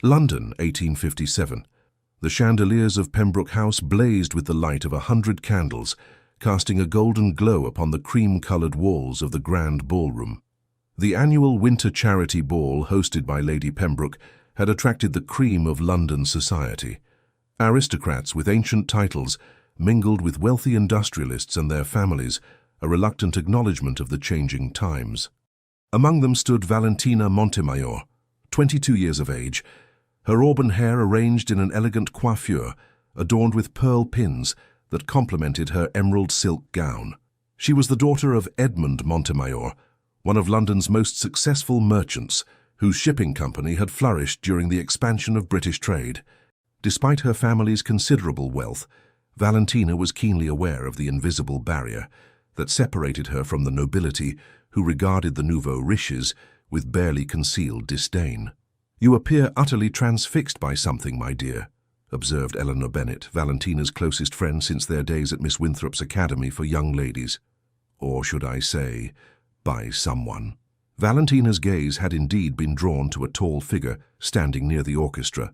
London, 1857. The chandeliers of Pembroke House blazed with the light of 100 candles, casting a golden glow upon the cream-coloured walls of the grand ballroom. The annual winter charity ball hosted by Lady Pembroke had attracted the cream of London society. Aristocrats with ancient titles mingled with wealthy industrialists and their families, a reluctant acknowledgement of the changing times. Among them stood Valentina Montemayor, 22 years of age, her auburn hair arranged in an elegant coiffure, adorned with pearl pins that complemented her emerald silk gown. She was the daughter of Edmund Montemayor, one of London's most successful merchants, whose shipping company had flourished during the expansion of British trade. Despite her family's considerable wealth, Valentina was keenly aware of the invisible barrier that separated her from the nobility who regarded the nouveaux riches with barely concealed disdain. "You appear utterly transfixed by something, my dear," observed Eleanor Bennet, Valentina's closest friend since their days at Miss Winthrop's Academy for Young Ladies. Or should I say, by someone. Valentina's gaze had indeed been drawn to a tall figure standing near the orchestra.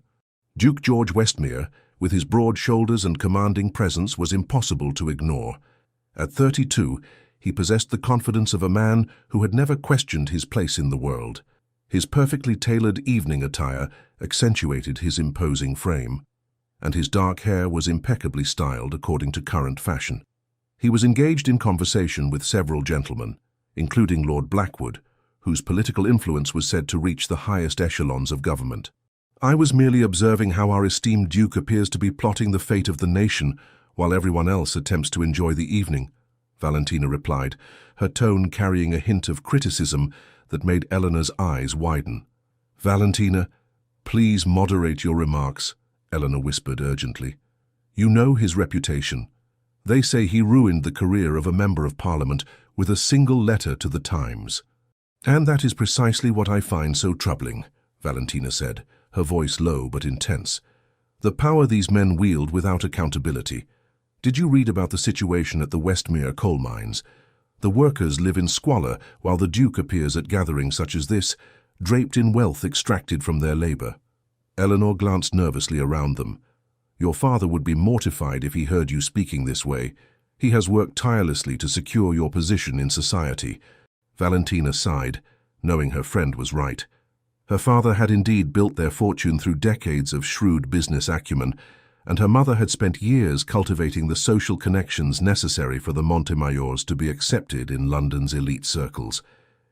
Duke George Westmere, with his broad shoulders and commanding presence, was impossible to ignore. At 32, he possessed the confidence of a man who had never questioned his place in the world. His perfectly tailored evening attire accentuated his imposing frame, and his dark hair was impeccably styled according to current fashion. He was engaged in conversation with several gentlemen, including Lord Blackwood, whose political influence was said to reach the highest echelons of government. "I was merely observing how our esteemed Duke appears to be plotting the fate of the nation, while everyone else attempts to enjoy the evening," Valentina replied, her tone carrying a hint of criticism that made Eleanor's eyes widen. "Valentina, please moderate your remarks," Eleanor whispered urgently. "You know his reputation. They say he ruined the career of a member of Parliament with a single letter to the Times." "And that is precisely what I find so troubling," Valentina said, her voice low but intense. "The power these men wield without accountability. Did you read about the situation at the Westmere coal mines? The workers live in squalor while the Duke appears at gatherings such as this, draped in wealth extracted from their labor." Eleanor glanced nervously around them. "Your father would be mortified if he heard you speaking this way. He has worked tirelessly to secure your position in society." Valentina sighed, knowing her friend was right. Her father had indeed built their fortune through decades of shrewd business acumen, and her mother had spent years cultivating the social connections necessary for the Montemayors to be accepted in London's elite circles.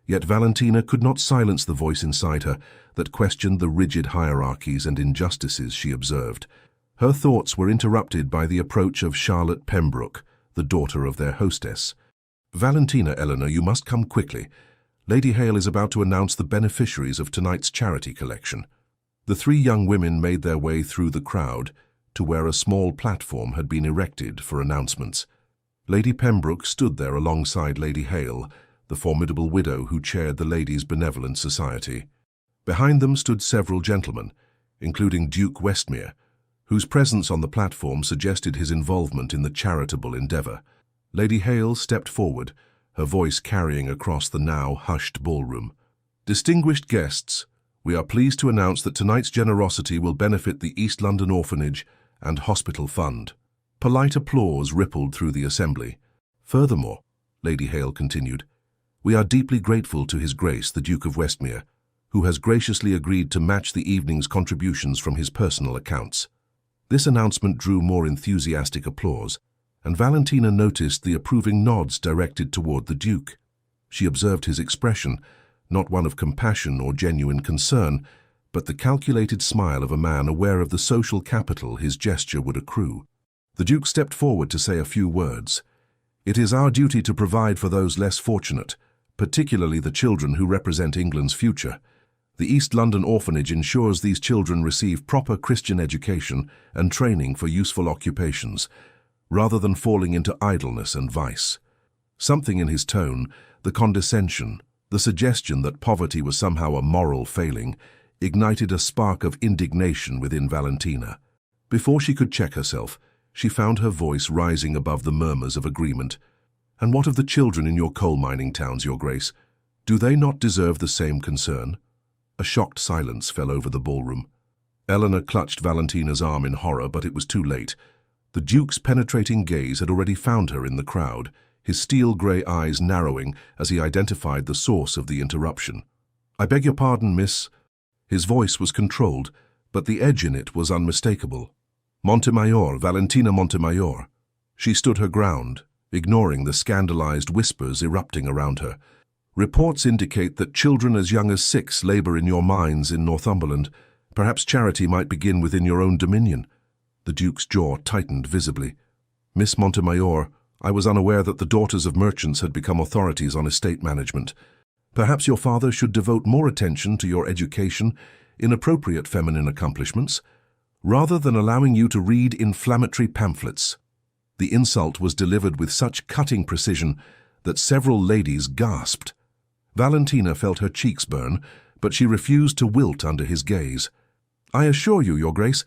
Yet Valentina could not silence the voice inside her that questioned the rigid hierarchies and injustices she observed. Her thoughts were interrupted by the approach of Charlotte Pembroke, the daughter of their hostess. "Valentina, Eleanor, you must come quickly. Lady Hale is about to announce the beneficiaries of tonight's charity collection." The three young women made their way through the crowd to where a small platform had been erected for announcements. Lady Pembroke stood there alongside Lady Hale, the formidable widow who chaired the Ladies' Benevolent Society. Behind them stood several gentlemen, including Duke Westmere, whose presence on the platform suggested his involvement in the charitable endeavor. Lady Hale stepped forward, her voice carrying across the now hushed ballroom. "Distinguished guests, we are pleased to announce that tonight's generosity will benefit the East London Orphanage and Hospital Fund." Polite applause rippled through the assembly. "Furthermore," Lady Hale continued, "we are deeply grateful to His Grace the Duke of Westmere, who has graciously agreed to match the evening's contributions from his personal accounts." This announcement drew more enthusiastic applause, and Valentina noticed the approving nods directed toward the Duke. She observed his expression, not one of compassion or genuine concern, but the calculated smile of a man aware of the social capital his gesture would accrue. The Duke stepped forward to say a few words. "It is our duty to provide for those less fortunate, particularly the children who represent England's future. The East London Orphanage ensures these children receive proper Christian education and training for useful occupations, rather than falling into idleness and vice." Something in his tone, the condescension, the suggestion that poverty was somehow a moral failing, ignited a spark of indignation within Valentina. Before she could check herself, she found her voice rising above the murmurs of agreement. "And what of the children in your coal-mining towns, Your Grace? Do they not deserve the same concern?" A shocked silence fell over the ballroom. Eleanor clutched Valentina's arm in horror, but it was too late. The Duke's penetrating gaze had already found her in the crowd, his steel-grey eyes narrowing as he identified the source of the interruption. "I beg your pardon, miss." His voice was controlled, but the edge in it was unmistakable. "Montemayor, Valentina Montemayor." She stood her ground, ignoring the scandalized whispers erupting around her. "Reports indicate that children as young as 6 labor in your mines in Northumberland. Perhaps charity might begin within your own dominion." The Duke's jaw tightened visibly. "Miss Montemayor, I was unaware that the daughters of merchants had become authorities on estate management. Perhaps your father should devote more attention to your education in appropriate feminine accomplishments, rather than allowing you to read inflammatory pamphlets." The insult was delivered with such cutting precision that several ladies gasped. Valentina felt her cheeks burn, but she refused to wilt under his gaze. "I assure you, Your Grace,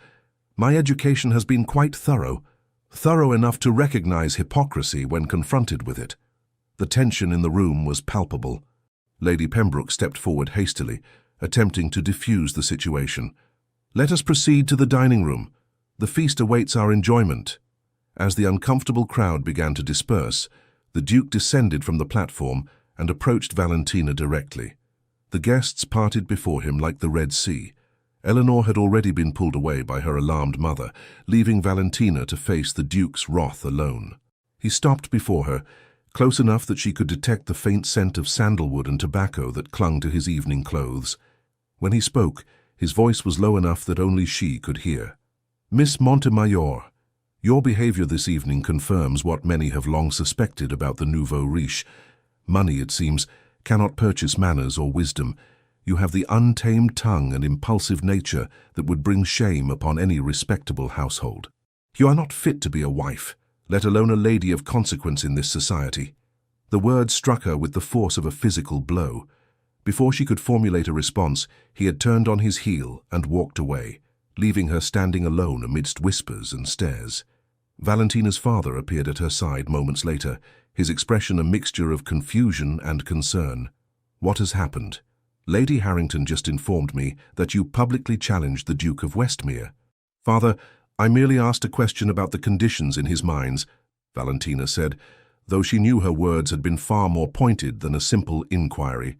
my education has been quite thorough enough to recognize hypocrisy when confronted with it." The tension in the room was palpable. Lady Pembroke stepped forward hastily, attempting to defuse the situation. "Let us proceed to the dining room. The feast awaits our enjoyment." As the uncomfortable crowd began to disperse, the Duke descended from the platform and approached Valentina directly. The guests parted before him like the Red Sea. Eleanor had already been pulled away by her alarmed mother, leaving Valentina to face the Duke's wrath alone. He stopped before her, close enough that she could detect the faint scent of sandalwood and tobacco that clung to his evening clothes. When he spoke, his voice was low enough that only she could hear. "Miss Montemayor, your behavior this evening confirms what many have long suspected about the nouveau riche. Money, it seems, cannot purchase manners or wisdom. You have the untamed tongue and impulsive nature that would bring shame upon any respectable household. You are not fit to be a wife, let alone a lady of consequence in this society." The words struck her with the force of a physical blow. Before she could formulate a response, he had turned on his heel and walked away, leaving her standing alone amidst whispers and stares. Valentina's father appeared at her side moments later, his expression a mixture of confusion and concern. "What has happened?" "Lady Harrington just informed me that you publicly challenged the Duke of Westmere." "Father, I merely asked a question about the conditions in his mines," Valentina said, though she knew her words had been far more pointed than a simple inquiry.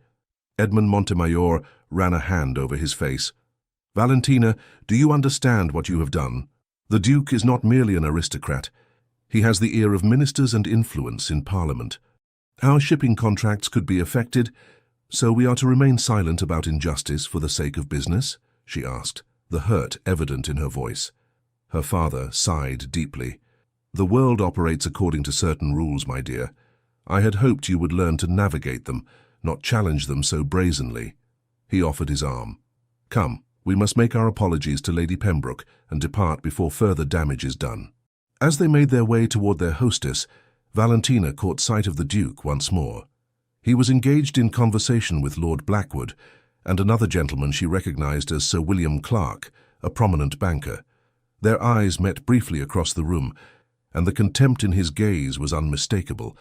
Edmund Montemayor ran a hand over his face. "Valentina, do you understand what you have done? The Duke is not merely an aristocrat. He has the ear of ministers and influence in Parliament. Our shipping contracts could be affected, so we are to remain silent about injustice for the sake of business?" she asked, the hurt evident in her voice. Her father sighed deeply. "The world operates according to certain rules, my dear. I had hoped you would learn to navigate them, not challenge them so brazenly." He offered his arm. "Come, we must make our apologies to Lady Pembroke and depart before further damage is done." As they made their way toward their hostess, Valentina caught sight of the Duke once more. He was engaged in conversation with Lord Blackwood and another gentleman she recognized as Sir William Clark, a prominent banker. Their eyes met briefly across the room, and the contempt in his gaze was unmistakable.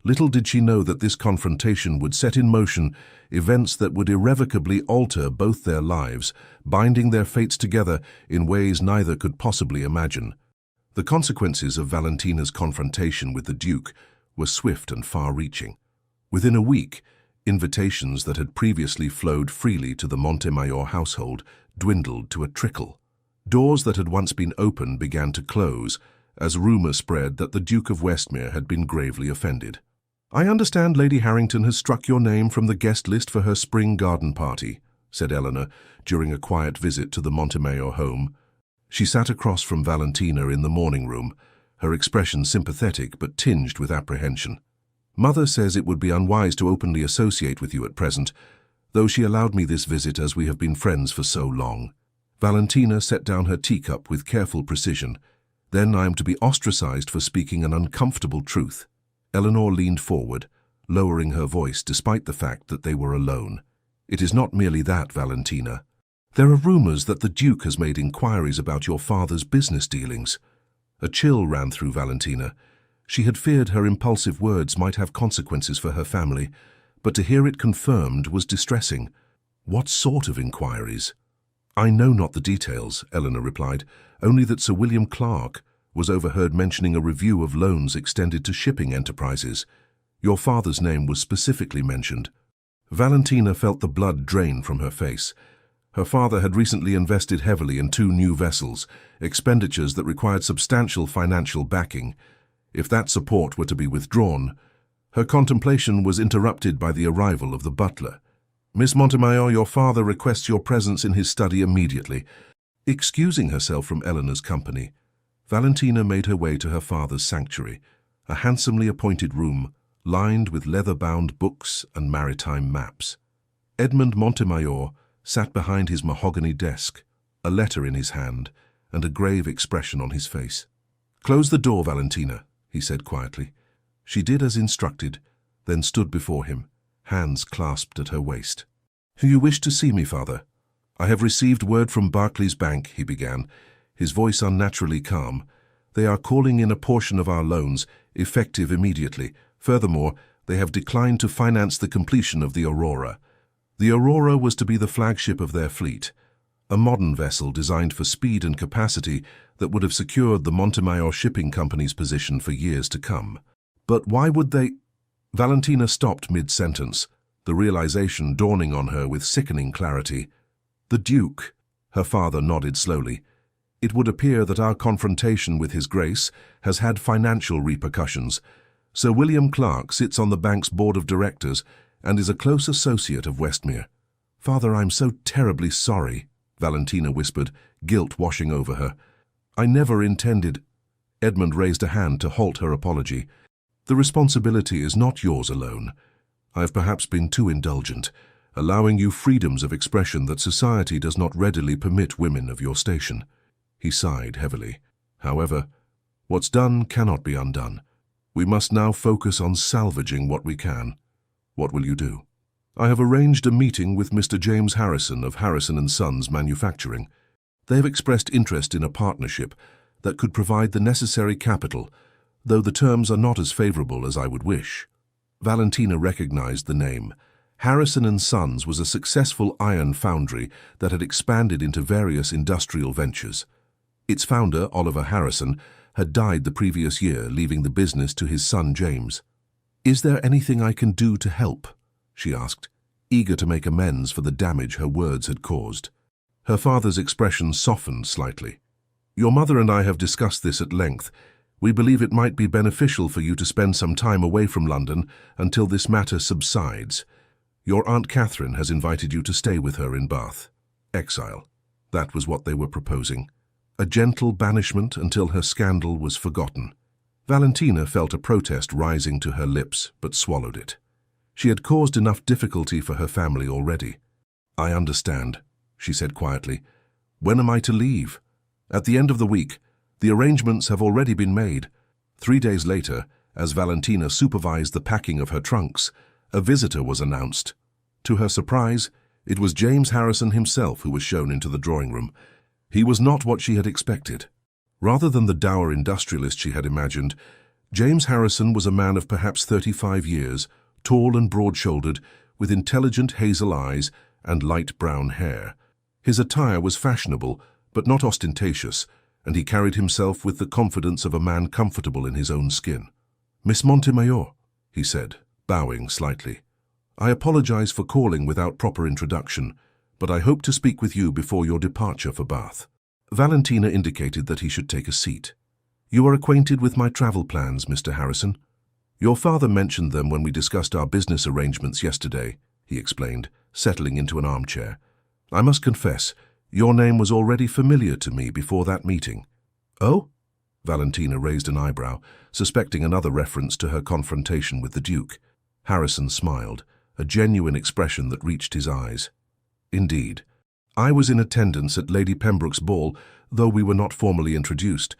Little did she know that this confrontation would set in motion events that would irrevocably alter both their lives, binding their fates together in ways neither could possibly imagine. The consequences of Valentina's confrontation with the Duke were swift and far-reaching. Within a week, invitations that had previously flowed freely to the Montemayor household dwindled to a trickle. Doors that had once been open began to close, as rumor spread that the Duke of Westmere had been gravely offended. "I understand Lady Harrington has struck your name from the guest list for her spring garden party," said Eleanor during a quiet visit to the Montemayor home. She sat across from Valentina in the morning room, her expression sympathetic but tinged with apprehension. "Mother says it would be unwise to openly associate with you at present, though she allowed me this visit as we have been friends for so long." Valentina set down her teacup with careful precision. "Then I am to be ostracized for speaking an uncomfortable truth." Eleanor leaned forward, lowering her voice despite the fact that they were alone. "It is not merely that, Valentina. There are rumors that the Duke has made inquiries about your father's business dealings." A chill ran through Valentina. She had feared her impulsive words might have consequences for her family, but to hear it confirmed was distressing. What sort of inquiries? "I know not the details," Eleanor replied, "only that Sir William Clark was overheard mentioning a review of loans extended to shipping enterprises. Your father's name was specifically mentioned." Valentina felt the blood drain from her face. Her father had recently invested heavily in 2 new vessels, expenditures that required substantial financial backing. If that support were to be withdrawn, her contemplation was interrupted by the arrival of the butler. "Miss Montemayor, your father requests your presence in his study immediately." Excusing herself from Eleanor's company, Valentina made her way to her father's sanctuary, a handsomely appointed room lined with leather-bound books and maritime maps. Edmond Montemayor sat behind his mahogany desk, a letter in his hand and a grave expression on his face. "Close the door, Valentina," he said quietly. She did as instructed, then stood before him, hands clasped at her waist. "You wish to see me, father?" "I have received word from Barclays Bank," he began, his voice unnaturally calm. "They are calling in a portion of our loans, effective immediately. Furthermore, they have declined to finance the completion of the Aurora." The Aurora was to be the flagship of their fleet, a modern vessel designed for speed and capacity that would have secured the Montemayor Shipping Company's position for years to come. "But why would they—" Valentina stopped mid-sentence, the realization dawning on her with sickening clarity. "The Duke," her father nodded slowly. "It would appear that our confrontation with His Grace has had financial repercussions. Sir William Clark sits on the bank's board of directors and is a close associate of Westmere." "Father, I'm so terribly sorry," Valentina whispered, guilt washing over her. "I never intended—" Edmund raised a hand to halt her apology. "The responsibility is not yours alone. I've perhaps been too indulgent, allowing you freedoms of expression that society does not readily permit women of your station." He sighed heavily. "However, what's done cannot be undone. We must now focus on salvaging what we can. What will you do?" "I have arranged a meeting with Mr. James Harrison of Harrison & Sons Manufacturing. They have expressed interest in a partnership that could provide the necessary capital, though the terms are not as favorable as I would wish." Valentina recognized the name. Harrison & Sons was a successful iron foundry that had expanded into various industrial ventures. Its founder, Oliver Harrison, had died the previous year, leaving the business to his son James. "Is there anything I can do to help?" she asked, eager to make amends for the damage her words had caused. Her father's expression softened slightly. "Your mother and I have discussed this at length. We believe it might be beneficial for you to spend some time away from London until this matter subsides. Your Aunt Catherine has invited you to stay with her in Bath. Exile. That was what they were proposing. A gentle banishment until her scandal was forgotten." Valentina felt a protest rising to her lips, but swallowed it. She had caused enough difficulty for her family already. "I understand," she said quietly. "When am I to leave?" "At the end of the week. The arrangements have already been made." 3 days later, as Valentina supervised the packing of her trunks, a visitor was announced. To her surprise, it was James Harrison himself who was shown into the drawing room. He was not what she had expected. Rather than the dour industrialist she had imagined, James Harrison was a man of perhaps 35 years, tall and broad-shouldered, with intelligent hazel eyes and light brown hair. His attire was fashionable, but not ostentatious, and he carried himself with the confidence of a man comfortable in his own skin. "Miss Montemayor," he said, bowing slightly. "I apologize for calling without proper introduction, but I hope to speak with you before your departure for Bath." Valentina indicated that he should take a seat. "You are acquainted with my travel plans, Mr. Harrison?" "Your father mentioned them when we discussed our business arrangements yesterday," he explained, settling into an armchair. "I must confess, your name was already familiar to me before that meeting." "Oh?" Valentina raised an eyebrow, suspecting another reference to her confrontation with the Duke. Harrison smiled, a genuine expression that reached his eyes. "Indeed. I was in attendance at Lady Pembroke's ball, though we were not formally introduced.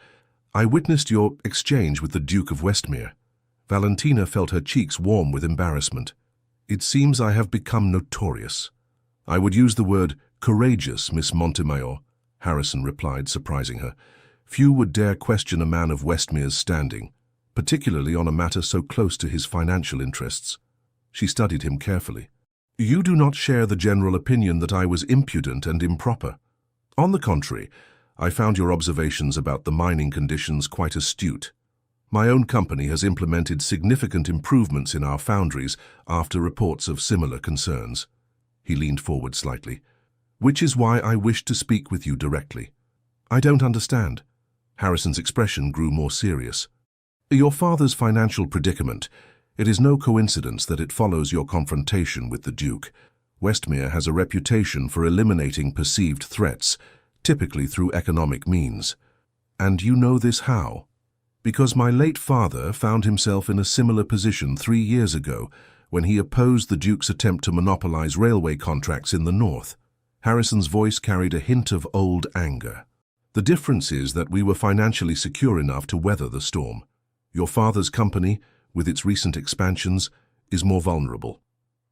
I witnessed your exchange with the Duke of Westmere." Valentina felt her cheeks warm with embarrassment. "It seems I have become notorious." "I would use the word courageous, Miss Montemayor," Harrison replied, surprising her. "Few would dare question a man of Westmere's standing, particularly on a matter so close to his financial interests." She studied him carefully. "You do not share the general opinion that I was impudent and improper." On the contrary, I found your observations about the mining conditions quite astute. My own company has implemented significant improvements in our foundries after reports of similar concerns. He leaned forward slightly. Which is why I wish to speak with you directly. I don't understand. Harrison's expression grew more serious. Your father's financial predicament. It is no coincidence that it follows your confrontation with the Duke. Westmere has a reputation for eliminating perceived threats, typically through economic means. And you know this how? Because my late father found himself in a similar position 3 years ago when he opposed the Duke's attempt to monopolize railway contracts in the north. Harrison's voice carried a hint of old anger. The difference is that we were financially secure enough to weather the storm. Your father's company, with its recent expansions, is more vulnerable.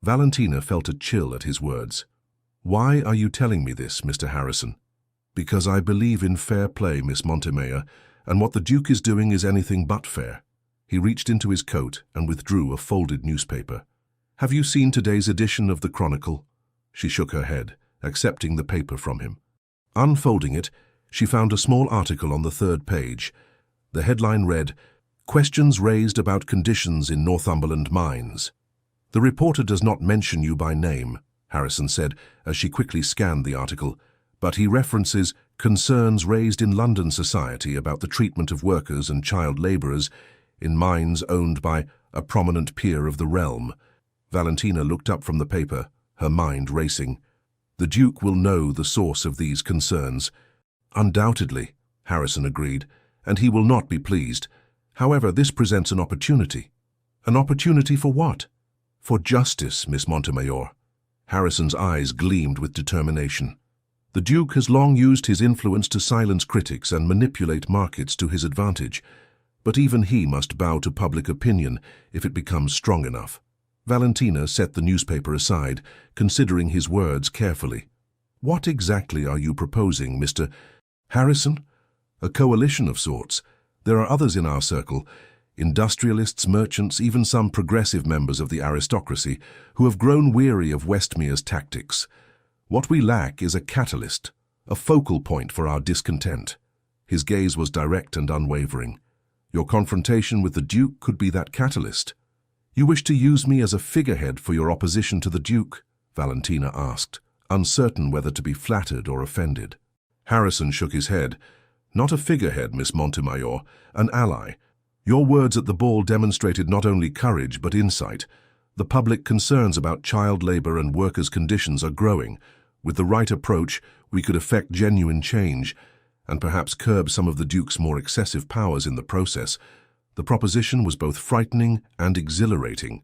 Valentina felt a chill at his words. Why are you telling me this, Mr. Harrison? Because I believe in fair play, Miss Montemayor, and what the Duke is doing is anything but fair. He reached into his coat and withdrew a folded newspaper. Have you seen today's edition of the Chronicle? She shook her head, accepting the paper from him. Unfolding it, she found a small article on the 3rd page. The headline read, Questions raised about conditions in Northumberland mines. The reporter does not mention you by name, Harrison said as she quickly scanned the article, but he references concerns raised in London society about the treatment of workers and child labourers in mines owned by a prominent peer of the realm. Valentina looked up from the paper, her mind racing. The Duke will know the source of these concerns. Undoubtedly, Harrison agreed, and he will not be pleased. However, this presents an opportunity. An opportunity for what? For justice, Miss Montemayor. Harrison's eyes gleamed with determination. The Duke has long used his influence to silence critics and manipulate markets to his advantage, but even he must bow to public opinion if it becomes strong enough. Valentina set the newspaper aside, considering his words carefully. What exactly are you proposing, Mr. Harrison? A coalition of sorts. There are others in our circle, industrialists, merchants, even some progressive members of the aristocracy, who have grown weary of Westmere's tactics. What we lack is a catalyst, a focal point for our discontent. His gaze was direct and unwavering. Your confrontation with the Duke could be that catalyst. You wish to use me as a figurehead for your opposition to the Duke? Valentina asked, uncertain whether to be flattered or offended. Harrison shook his head. Not a figurehead, Miss Montemayor, an ally. Your words at the ball demonstrated not only courage but insight. The public concerns about child labor and workers' conditions are growing. With the right approach, we could effect genuine change, and perhaps curb some of the Duke's more excessive powers in the process. The proposition was both frightening and exhilarating.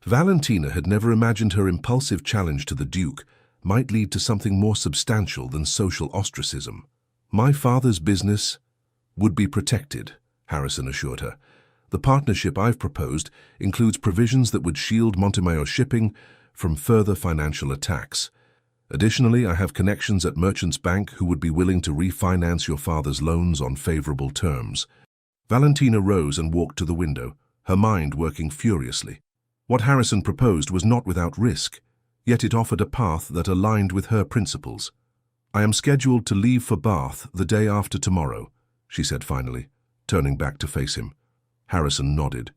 Valentina had never imagined her impulsive challenge to the Duke might lead to something more substantial than social ostracism. My father's business would be protected, Harrison assured her. The partnership I've proposed includes provisions that would shield Montemayor Shipping from further financial attacks. Additionally, I have connections at Merchants Bank who would be willing to refinance your father's loans on favorable terms. Valentina rose and walked to the window, her mind working furiously. What Harrison proposed was not without risk, yet it offered a path that aligned with her principles. I am scheduled to leave for Bath the day after tomorrow, she said finally, turning back to face him. Harrison nodded.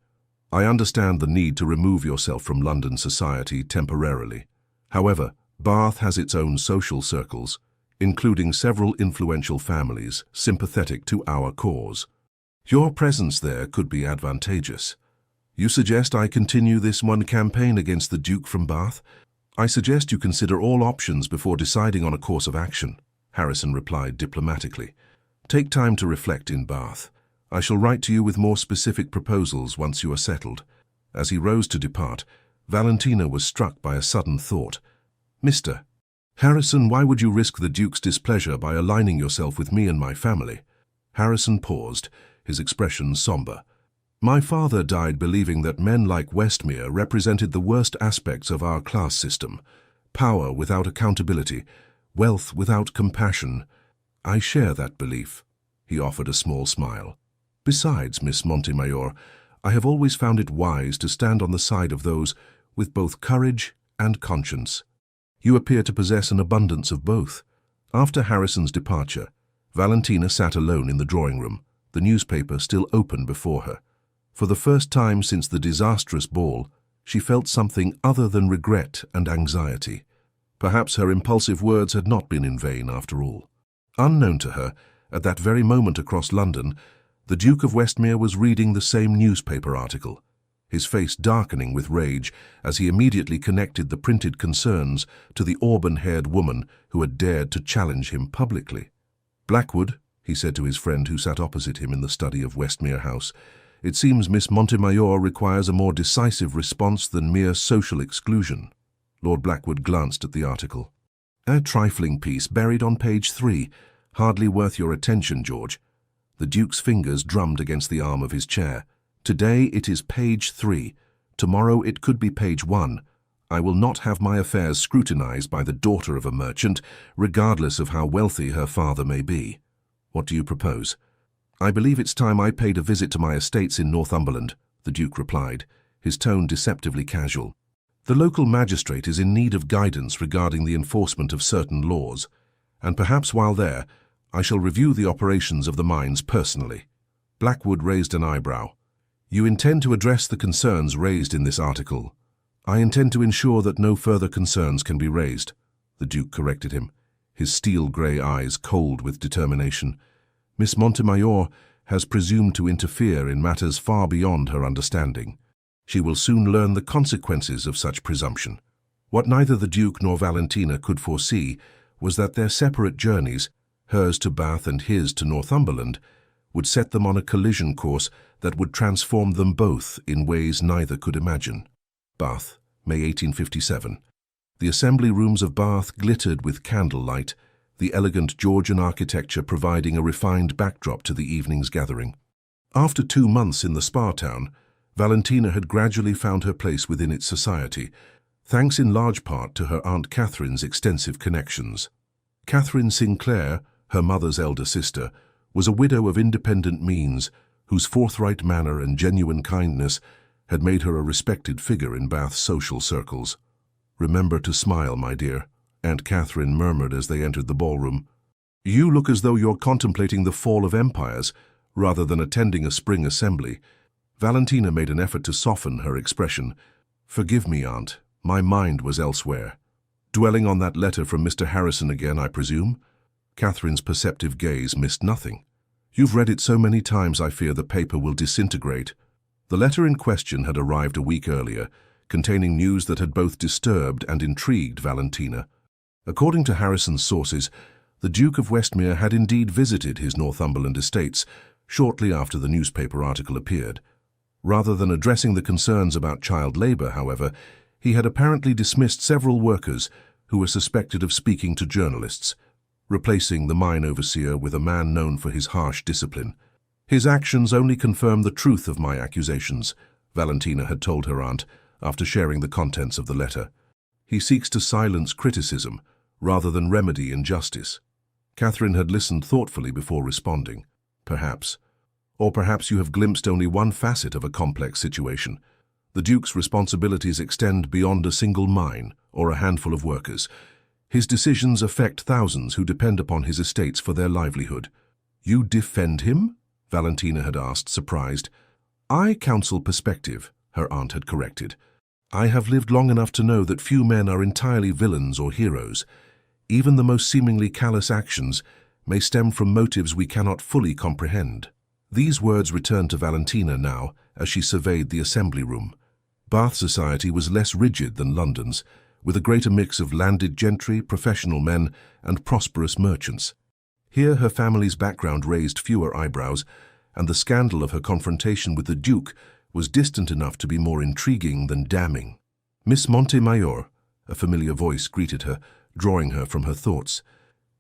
I understand the need to remove yourself from London society temporarily. However, Bath has its own social circles, including several influential families sympathetic to our cause. Your presence there could be advantageous. You suggest I continue this one campaign against the Duke from Bath? I suggest you consider all options before deciding on a course of action, Harrison replied diplomatically. Take time to reflect in Bath. I shall write to you with more specific proposals once you are settled. As he rose to depart, Valentina was struck by a sudden thought. Mr. Harrison, why would you risk the Duke's displeasure by aligning yourself with me and my family? Harrison paused, his expression somber. My father died believing that men like Westmere represented the worst aspects of our class system. Power without accountability, wealth without compassion. I share that belief. He offered a small smile. Besides, Miss Montemayor, I have always found it wise to stand on the side of those with both courage and conscience. You appear to possess an abundance of both. After Harrison's departure, Valentina sat alone in the drawing room, the newspaper still open before her. For the first time since the disastrous ball, she felt something other than regret and anxiety. Perhaps her impulsive words had not been in vain after all. Unknown to her, at that very moment across London, the Duke of Westmere was reading the same newspaper article, his face darkening with rage as he immediately connected the printed concerns to the auburn-haired woman who had dared to challenge him publicly. "Blackwood," he said to his friend who sat opposite him in the study of Westmere House, "it seems Miss Montemayor requires a more decisive response than mere social exclusion." Lord Blackwood glanced at the article. "A trifling piece buried on page 3. Hardly worth your attention, George." The Duke's fingers drummed against the arm of his chair. "Today it is page 3. Tomorrow it could be page 1. I will not have my affairs scrutinized by the daughter of a merchant, regardless of how wealthy her father may be. What do you propose?" "I believe it's time I paid a visit to my estates in Northumberland," the Duke replied, his tone deceptively casual. "The local magistrate is in need of guidance regarding the enforcement of certain laws, and perhaps while there, I shall review the operations of the mines personally." Blackwood raised an eyebrow. "You intend to address the concerns raised in this article?" "I intend to ensure that no further concerns can be raised," the Duke corrected him, his steel-grey eyes cold with determination. "Miss Montemayor has presumed to interfere in matters far beyond her understanding. She will soon learn the consequences of such presumption." What neither the Duke nor Valentina could foresee was that their separate journeys, hers to Bath and his to Northumberland, would set them on a collision course that would transform them both in ways neither could imagine. Bath, May 1857. The assembly rooms of Bath glittered with candlelight, the elegant Georgian architecture providing a refined backdrop to the evening's gathering. After 2 months in the spa town, Valentina had gradually found her place within its society, thanks in large part to her Aunt Catherine's extensive connections. Catherine Sinclair, her mother's elder sister, was a widow of independent means, whose forthright manner and genuine kindness had made her a respected figure in Bath's social circles. "Remember to smile, my dear," Aunt Catherine murmured as they entered the ballroom. "You look as though you're contemplating the fall of empires, rather than attending a spring assembly." Valentina made an effort to soften her expression. "Forgive me, Aunt. My mind was elsewhere." "Dwelling on that letter from Mr. Harrison again, I presume?" Catherine's perceptive gaze missed nothing. "You've read it so many times I fear the paper will disintegrate." The letter in question had arrived a week earlier, containing news that had both disturbed and intrigued Valentina. According to Harrison's sources, the Duke of Westmere had indeed visited his Northumberland estates shortly after the newspaper article appeared. Rather than addressing the concerns about child labor, however, he had apparently dismissed several workers who were suspected of speaking to journalists, replacing the mine overseer with a man known for his harsh discipline. "His actions only confirm the truth of my accusations," Valentina had told her aunt after sharing the contents of the letter. "He seeks to silence criticism rather than remedy injustice." Catherine had listened thoughtfully before responding. "Perhaps. Or perhaps you have glimpsed only one facet of a complex situation. The Duke's responsibilities extend beyond a single mine or a handful of workers. His decisions affect thousands who depend upon his estates for their livelihood." "You defend him?" Valentina had asked, surprised. "I counsel perspective," her aunt had corrected. "I have lived long enough to know that few men are entirely villains or heroes. Even the most seemingly callous actions may stem from motives we cannot fully comprehend." These words returned to Valentina now as she surveyed the assembly room. Bath society was less rigid than London's, with a greater mix of landed gentry, professional men, and prosperous merchants. Here her family's background raised fewer eyebrows, and the scandal of her confrontation with the Duke was distant enough to be more intriguing than damning. "Miss Montemayor," a familiar voice greeted her, drawing her from her thoughts.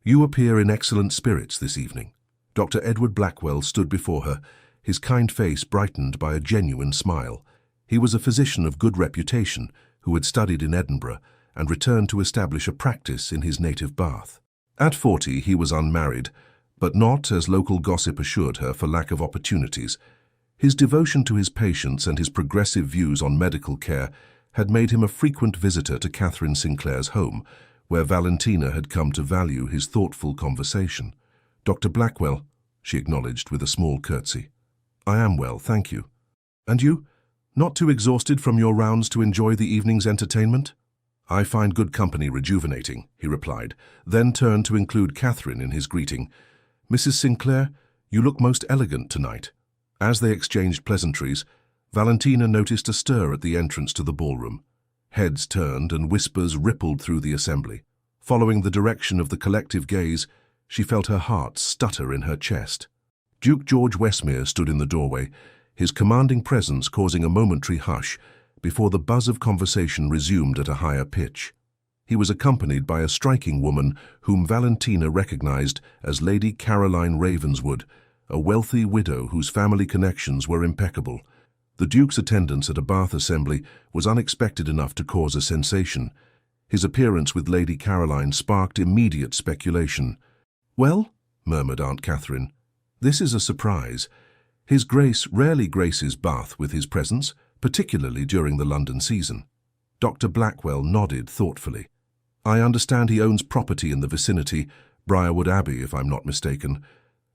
"You appear in excellent spirits this evening." Dr. Edward Blackwell stood before her, his kind face brightened by a genuine smile. He was a physician of good reputation who had studied in Edinburgh and returned to establish a practice in his native Bath. At 40, he was unmarried, but not, as local gossip assured her, for lack of opportunities. His devotion to his patients and his progressive views on medical care had made him a frequent visitor to Catherine Sinclair's home, where Valentina had come to value his thoughtful conversation. "Dr. Blackwell," she acknowledged with a small curtsy. "I am well, thank you. And you? Not too exhausted from your rounds to enjoy the evening's entertainment?" "I find good company rejuvenating," he replied, then turned to include Catherine in his greeting. "Mrs. Sinclair, you look most elegant tonight." As they exchanged pleasantries, Valentina noticed a stir at the entrance to the ballroom. Heads turned and whispers rippled through the assembly. Following the direction of the collective gaze, she felt her heart stutter in her chest. Duke George Westmere stood in the doorway, his commanding presence causing a momentary hush before the buzz of conversation resumed at a higher pitch. He was accompanied by a striking woman whom Valentina recognized as Lady Caroline Ravenswood, a wealthy widow whose family connections were impeccable. The Duke's attendance at a Bath assembly was unexpected enough to cause a sensation. His appearance with Lady Caroline sparked immediate speculation. "Well," murmured Aunt Catherine, "this is a surprise. His Grace rarely graces Bath with his presence, particularly during the London season." Dr. Blackwell nodded thoughtfully. "I understand he owns property in the vicinity, Briarwood Abbey, if I'm not mistaken.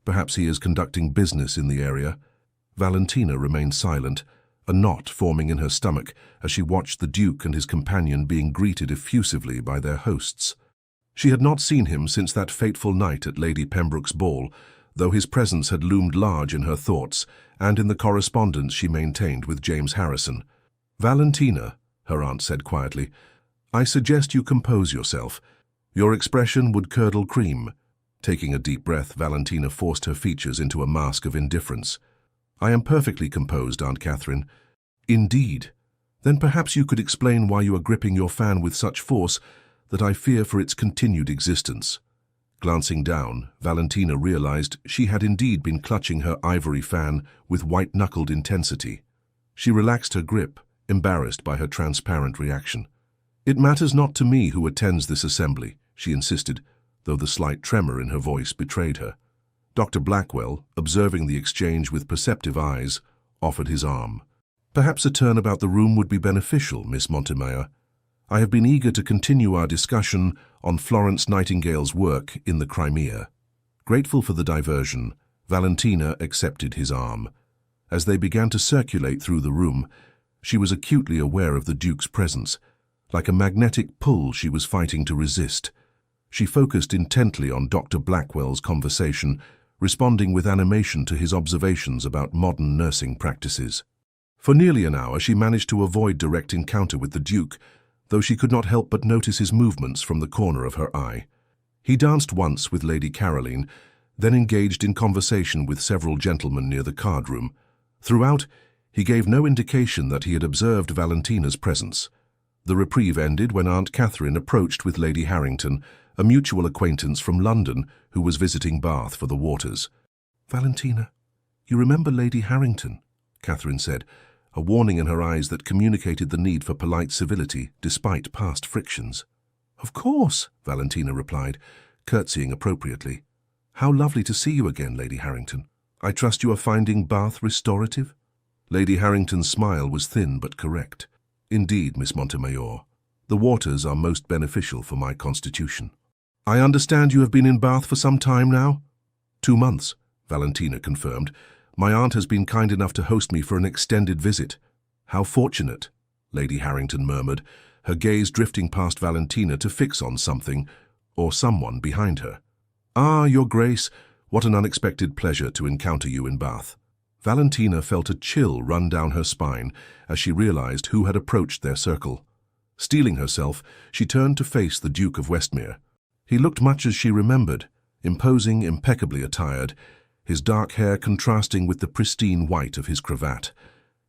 Perhaps he is conducting business in the area." Valentina remained silent, a knot forming in her stomach as she watched the Duke and his companion being greeted effusively by their hosts. She had not seen him since that fateful night at Lady Pembroke's ball, though his presence had loomed large in her thoughts and in the correspondence she maintained with James Harrison. "Valentina," her aunt said quietly, "I suggest you compose yourself. Your expression would curdle cream." Taking a deep breath, Valentina forced her features into a mask of indifference. "I am perfectly composed, Aunt Catherine." "Indeed? Then perhaps you could explain why you are gripping your fan with such force that I fear for its continued existence." Glancing down, Valentina realized she had indeed been clutching her ivory fan with white-knuckled intensity. She relaxed her grip, embarrassed by her transparent reaction. "It matters not to me who attends this assembly," she insisted, though the slight tremor in her voice betrayed her. Dr. Blackwell, observing the exchange with perceptive eyes, offered his arm. "Perhaps a turn about the room would be beneficial, Miss Montemayor. I have been eager to continue our discussion on Florence Nightingale's work in the Crimea." Grateful for the diversion, Valentina accepted his arm. As they began to circulate through the room, she was acutely aware of the Duke's presence. Like a magnetic pull she was fighting to resist. She focused intently on Dr. Blackwell's conversation, responding with animation to his observations about modern nursing practices. For nearly an hour she managed to avoid direct encounter with the Duke, though she could not help but notice his movements from the corner of her eye. He danced once with Lady Caroline, then engaged in conversation with several gentlemen near the card-room. Throughout, he gave no indication that he had observed Valentina's presence. The reprieve ended when Aunt Catherine approached with Lady Harrington, a mutual acquaintance from London who was visiting Bath for the waters. "Valentina, you remember Lady Harrington?" Catherine said, a warning in her eyes that communicated the need for polite civility despite past frictions. "Of course," Valentina replied, curtsying appropriately. "How lovely to see you again, Lady Harrington. I trust you are finding Bath restorative?" Lady Harrington's smile was thin but correct. "Indeed, Miss Montemayor, the waters are most beneficial for my constitution." "I understand you have been in Bath for some time now?" 2 months, Valentina confirmed. "My aunt has been kind enough to host me for an extended visit." "How fortunate," Lady Harrington murmured, her gaze drifting past Valentina to fix on something, or someone behind her. "Ah, Your Grace, what an unexpected pleasure to encounter you in Bath." Valentina felt a chill run down her spine as she realized who had approached their circle. Steeling herself, she turned to face the Duke of Westmere. He looked much as she remembered, imposing, impeccably attired, his dark hair contrasting with the pristine white of his cravat.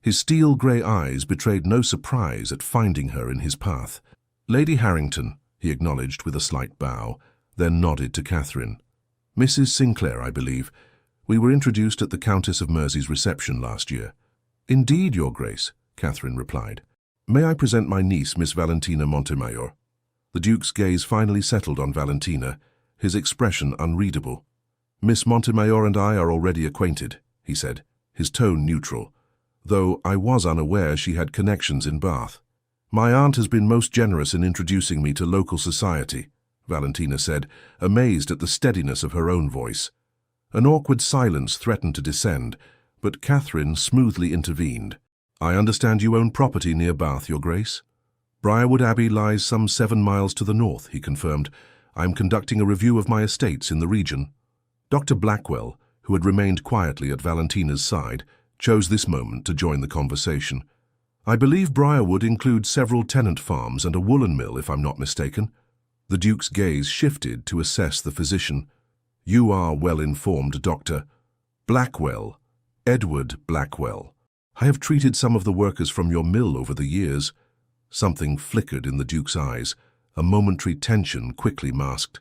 His steel-grey eyes betrayed no surprise at finding her in his path. "Lady Harrington," he acknowledged with a slight bow, then nodded to Catherine. "Mrs. Sinclair, I believe. We were introduced at the Countess of Mersey's reception last year." "Indeed, Your Grace," Catherine replied. "May I present my niece, Miss Valentina Montemayor?" The Duke's gaze finally settled on Valentina, his expression unreadable. "Miss Montemayor and I are already acquainted," he said, his tone neutral, "though I was unaware she had connections in Bath. My aunt has been most generous in introducing me to local society." Valentina said, amazed at the steadiness of her own voice. An awkward silence threatened to descend, but Catherine smoothly intervened. I understand you own property near Bath, Your Grace? Briarwood Abbey lies some 7 miles to the north, he confirmed. I am conducting a review of my estates in the region. Dr. Blackwell, who had remained quietly at Valentina's side, chose this moment to join the conversation. I believe Briarwood includes several tenant farms and a woolen mill, if I'm not mistaken. The Duke's gaze shifted to assess the physician. You are well informed, Doctor. Blackwell, Edward Blackwell. I have treated some of the workers from your mill over the years. Something flickered in the Duke's eyes, a momentary tension quickly masked.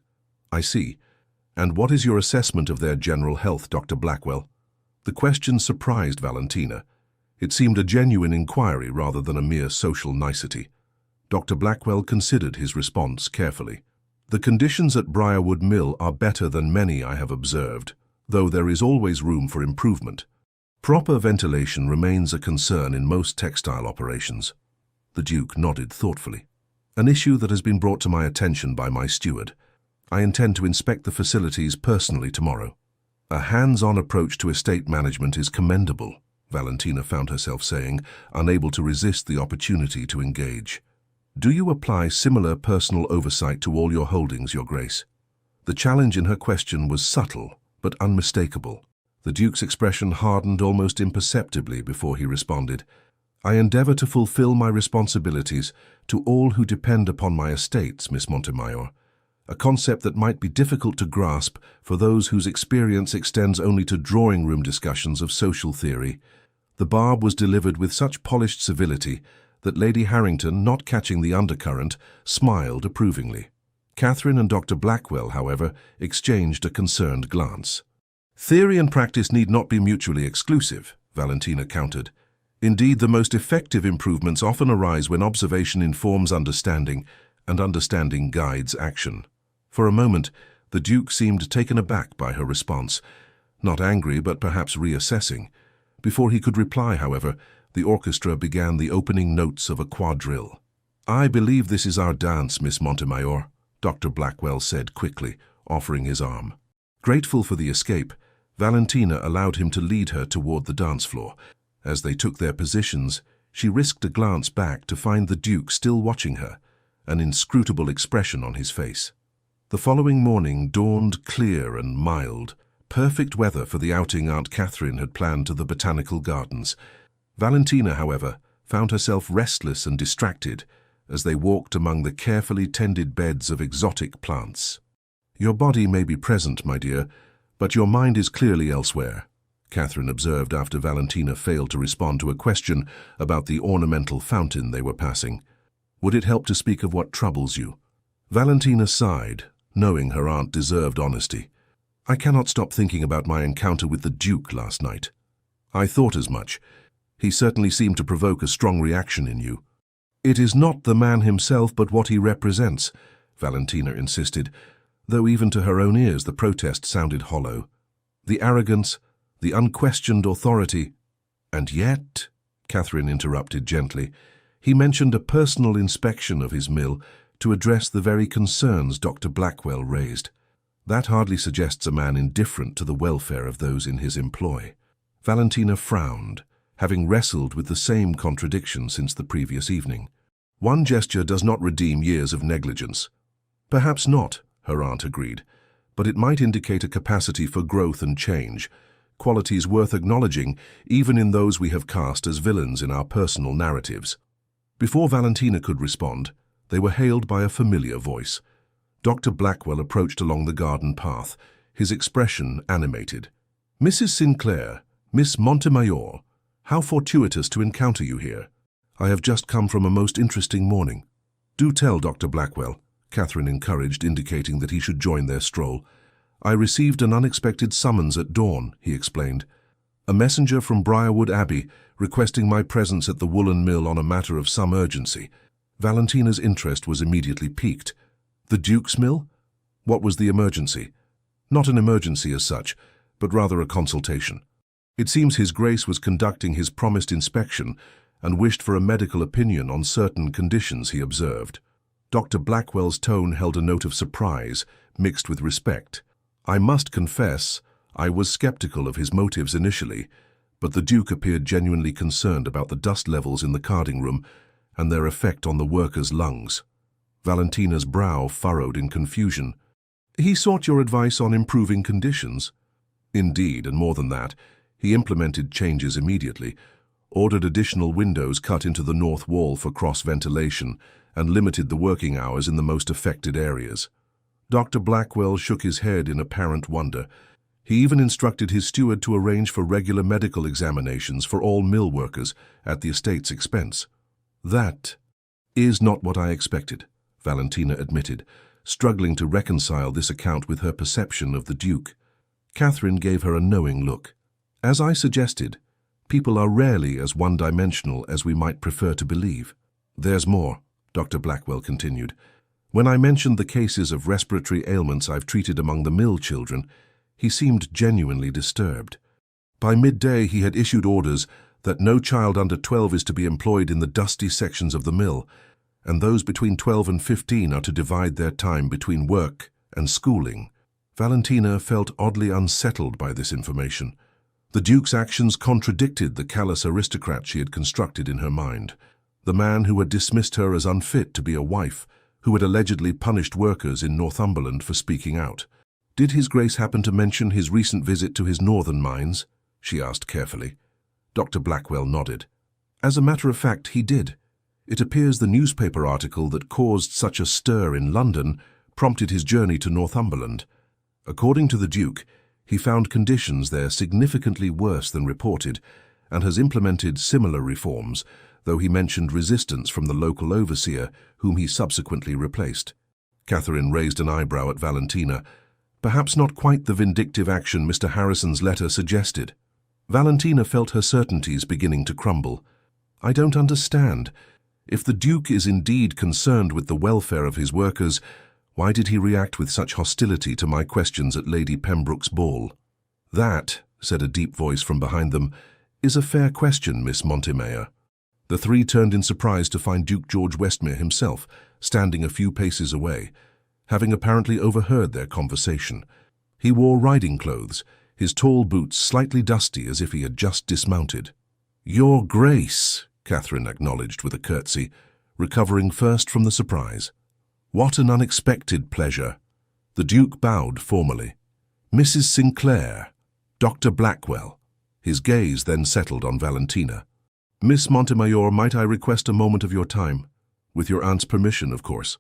I see. And what is your assessment of their general health, Dr. Blackwell? The question surprised Valentina. It seemed a genuine inquiry rather than a mere social nicety. Dr. Blackwell considered his response carefully. The conditions at Briarwood Mill are better than many I have observed, though there is always room for improvement. Proper ventilation remains a concern in most textile operations. The Duke nodded thoughtfully. An issue that has been brought to my attention by my steward. I intend to inspect the facilities personally tomorrow. A hands-on approach to estate management is commendable, Valentina found herself saying, unable to resist the opportunity to engage. Do you apply similar personal oversight to all your holdings, Your Grace? The challenge in her question was subtle, but unmistakable. The Duke's expression hardened almost imperceptibly before he responded. I endeavour to fulfill my responsibilities to all who depend upon my estates, Miss Montemayor, a concept that might be difficult to grasp for those whose experience extends only to drawing-room discussions of social theory. The barb was delivered with such polished civility that Lady Harrington, not catching the undercurrent, smiled approvingly. Catherine and Dr. Blackwell, however, exchanged a concerned glance. Theory and practice need not be mutually exclusive, Valentina countered. Indeed, the most effective improvements often arise when observation informs understanding, and understanding guides action. For a moment, the Duke seemed taken aback by her response, not angry but perhaps reassessing. Before he could reply, however, the orchestra began the opening notes of a quadrille. I believe this is our dance, Miss Montemayor, Dr. Blackwell said quickly, offering his arm. Grateful for the escape, Valentina allowed him to lead her toward the dance floor. As they took their positions, she risked a glance back to find the Duke still watching her, an inscrutable expression on his face. The following morning dawned clear and mild, perfect weather for the outing Aunt Catherine had planned to the botanical gardens. Valentina, however, found herself restless and distracted as they walked among the carefully tended beds of exotic plants. Your body may be present, my dear, but your mind is clearly elsewhere, Catherine observed after Valentina failed to respond to a question about the ornamental fountain they were passing. Would it help to speak of what troubles you? Valentina sighed, knowing her aunt deserved honesty. I cannot stop thinking about my encounter with the Duke last night. I thought as much. He certainly seemed to provoke a strong reaction in you. It is not the man himself, but what he represents, Valentina insisted, though even to her own ears the protest sounded hollow. The arrogance, the unquestioned authority. And yet, Catherine interrupted gently, he mentioned a personal inspection of his mill to address the very concerns Dr. Blackwell raised. That hardly suggests a man indifferent to the welfare of those in his employ. Valentina frowned, having wrestled with the same contradiction since the previous evening. One gesture does not redeem years of negligence. Perhaps not, her aunt agreed, but it might indicate a capacity for growth and change, qualities worth acknowledging even in those we have cast as villains in our personal narratives. Before Valentina could respond, they were hailed by a familiar voice. Dr. Blackwell approached along the garden path, his expression animated. Mrs. Sinclair, Miss Montemayor, how fortuitous to encounter you here. I have just come from a most interesting morning. Do tell, Dr. Blackwell, Catherine encouraged, indicating that he should join their stroll. I received an unexpected summons at dawn, he explained. A messenger from Briarwood Abbey requesting my presence at the woolen mill on a matter of some urgency. Valentina's interest was immediately piqued. The Duke's mill? What was the emergency? Not an emergency as such, but rather a consultation. It seems His Grace was conducting his promised inspection and wished for a medical opinion on certain conditions he observed. Dr. Blackwell's tone held a note of surprise, mixed with respect. I must confess, I was skeptical of his motives initially, but the Duke appeared genuinely concerned about the dust levels in the carding room and their effect on the workers' lungs. Valentina's brow furrowed in confusion. He sought your advice on improving conditions? Indeed, and more than that, he implemented changes immediately, ordered additional windows cut into the north wall for cross-ventilation, and limited the working hours in the most affected areas. Dr. Blackwell shook his head in apparent wonder. He even instructed his steward to arrange for regular medical examinations for all mill workers at the estate's expense. That is not what I expected, Valentina admitted, struggling to reconcile this account with her perception of the Duke. Catherine gave her a knowing look. As I suggested, people are rarely as one-dimensional as we might prefer to believe. There's more, Dr. Blackwell continued. When I mentioned the cases of respiratory ailments I've treated among the mill children, he seemed genuinely disturbed. By midday he had issued orders that no child under 12 is to be employed in the dusty sections of the mill, and those between 12 and 15 are to divide their time between work and schooling. Valentina felt oddly unsettled by this information. The Duke's actions contradicted the callous aristocrat she had constructed in her mind, the man who had dismissed her as unfit to be a wife, who had allegedly punished workers in Northumberland for speaking out. Did His Grace happen to mention his recent visit to his northern mines? She asked carefully. Dr. Blackwell nodded. As a matter of fact, he did. It appears the newspaper article that caused such a stir in London prompted his journey to Northumberland. According to the Duke, he found conditions there significantly worse than reported and has implemented similar reforms, though he mentioned resistance from the local overseer, whom he subsequently replaced. Catherine raised an eyebrow at Valentina, perhaps not quite the vindictive action Mr. Harrison's letter suggested. Valentina felt her certainties beginning to crumble. I don't understand. If the Duke is indeed concerned with the welfare of his workers, why did he react with such hostility to my questions at Lady Pembroke's ball? That, said a deep voice from behind them, is a fair question, Miss Montemayor. The three turned in surprise to find Duke George Westmere himself, standing a few paces away, having apparently overheard their conversation. He wore riding clothes, his tall boots slightly dusty as if he had just dismounted. Your Grace, Catherine acknowledged with a curtsy, recovering first from the surprise. What an unexpected pleasure. The Duke bowed formally. Mrs. Sinclair, Dr. Blackwell. His gaze then settled on Valentina. Miss Montemayor, might I request a moment of your time? With your aunt's permission, of course.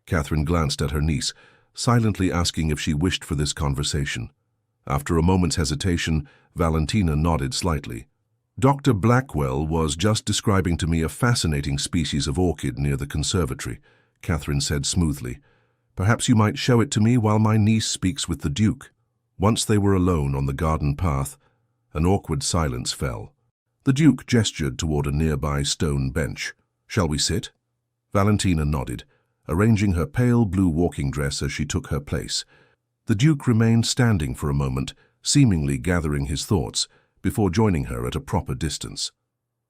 Catherine glanced at her niece, silently asking if she wished for this conversation. After a moment's hesitation, Valentina nodded slightly. Dr. Blackwell was just describing to me a fascinating species of orchid near the conservatory, Catherine said smoothly. Perhaps you might show it to me while my niece speaks with the Duke. Once they were alone on the garden path, an awkward silence fell. The Duke gestured toward a nearby stone bench. Shall we sit? Valentina nodded, arranging her pale blue walking dress as she took her place. The Duke remained standing for a moment, seemingly gathering his thoughts, before joining her at a proper distance.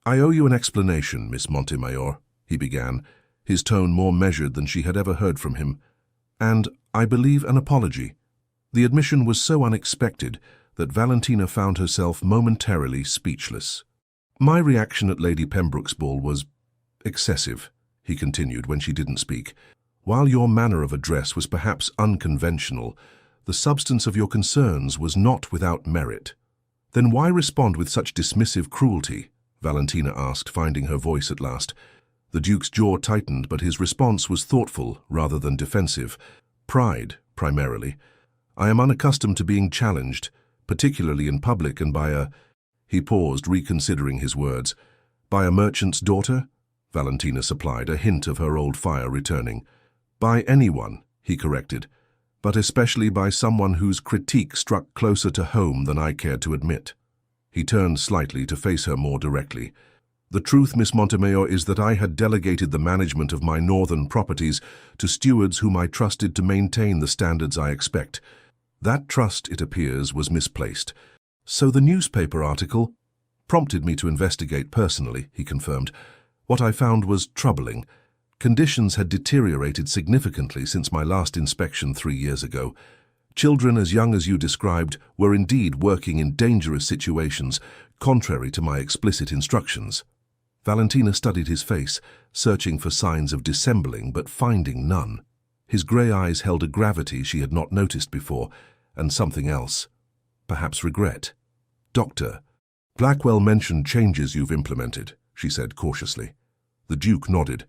I owe you an explanation, Miss Montemayor, he began, his tone more measured than she had ever heard from him, and, I believe, an apology. The admission was so unexpected that Valentina found herself momentarily speechless. My reaction at Lady Pembroke's ball was excessive, he continued when she didn't speak. While your manner of address was perhaps unconventional, the substance of your concerns was not without merit. Then why respond with such dismissive cruelty? Valentina asked, finding her voice at last. The Duke's jaw tightened, but his response was thoughtful rather than defensive. Pride, primarily. I am unaccustomed to being challenged, particularly in public and by a... He paused, reconsidering his words. By a merchant's daughter? Valentina supplied, a hint of her old fire returning. By anyone, he corrected, but especially by someone whose critique struck closer to home than I cared to admit. He turned slightly to face her more directly. The truth, Miss Montemayor, is that I had delegated the management of my northern properties to stewards whom I trusted to maintain the standards I expect. That trust, it appears, was misplaced. So the newspaper article prompted me to investigate personally, he confirmed. What I found was troubling. Conditions had deteriorated significantly since my last inspection 3 years ago. Children as young as you described were indeed working in dangerous situations, contrary to my explicit instructions. Valentina studied his face, searching for signs of dissembling but finding none. His grey eyes held a gravity she had not noticed before, and something else. Perhaps regret. "Doctor, Blackwell mentioned changes you've implemented," she said cautiously. The Duke nodded.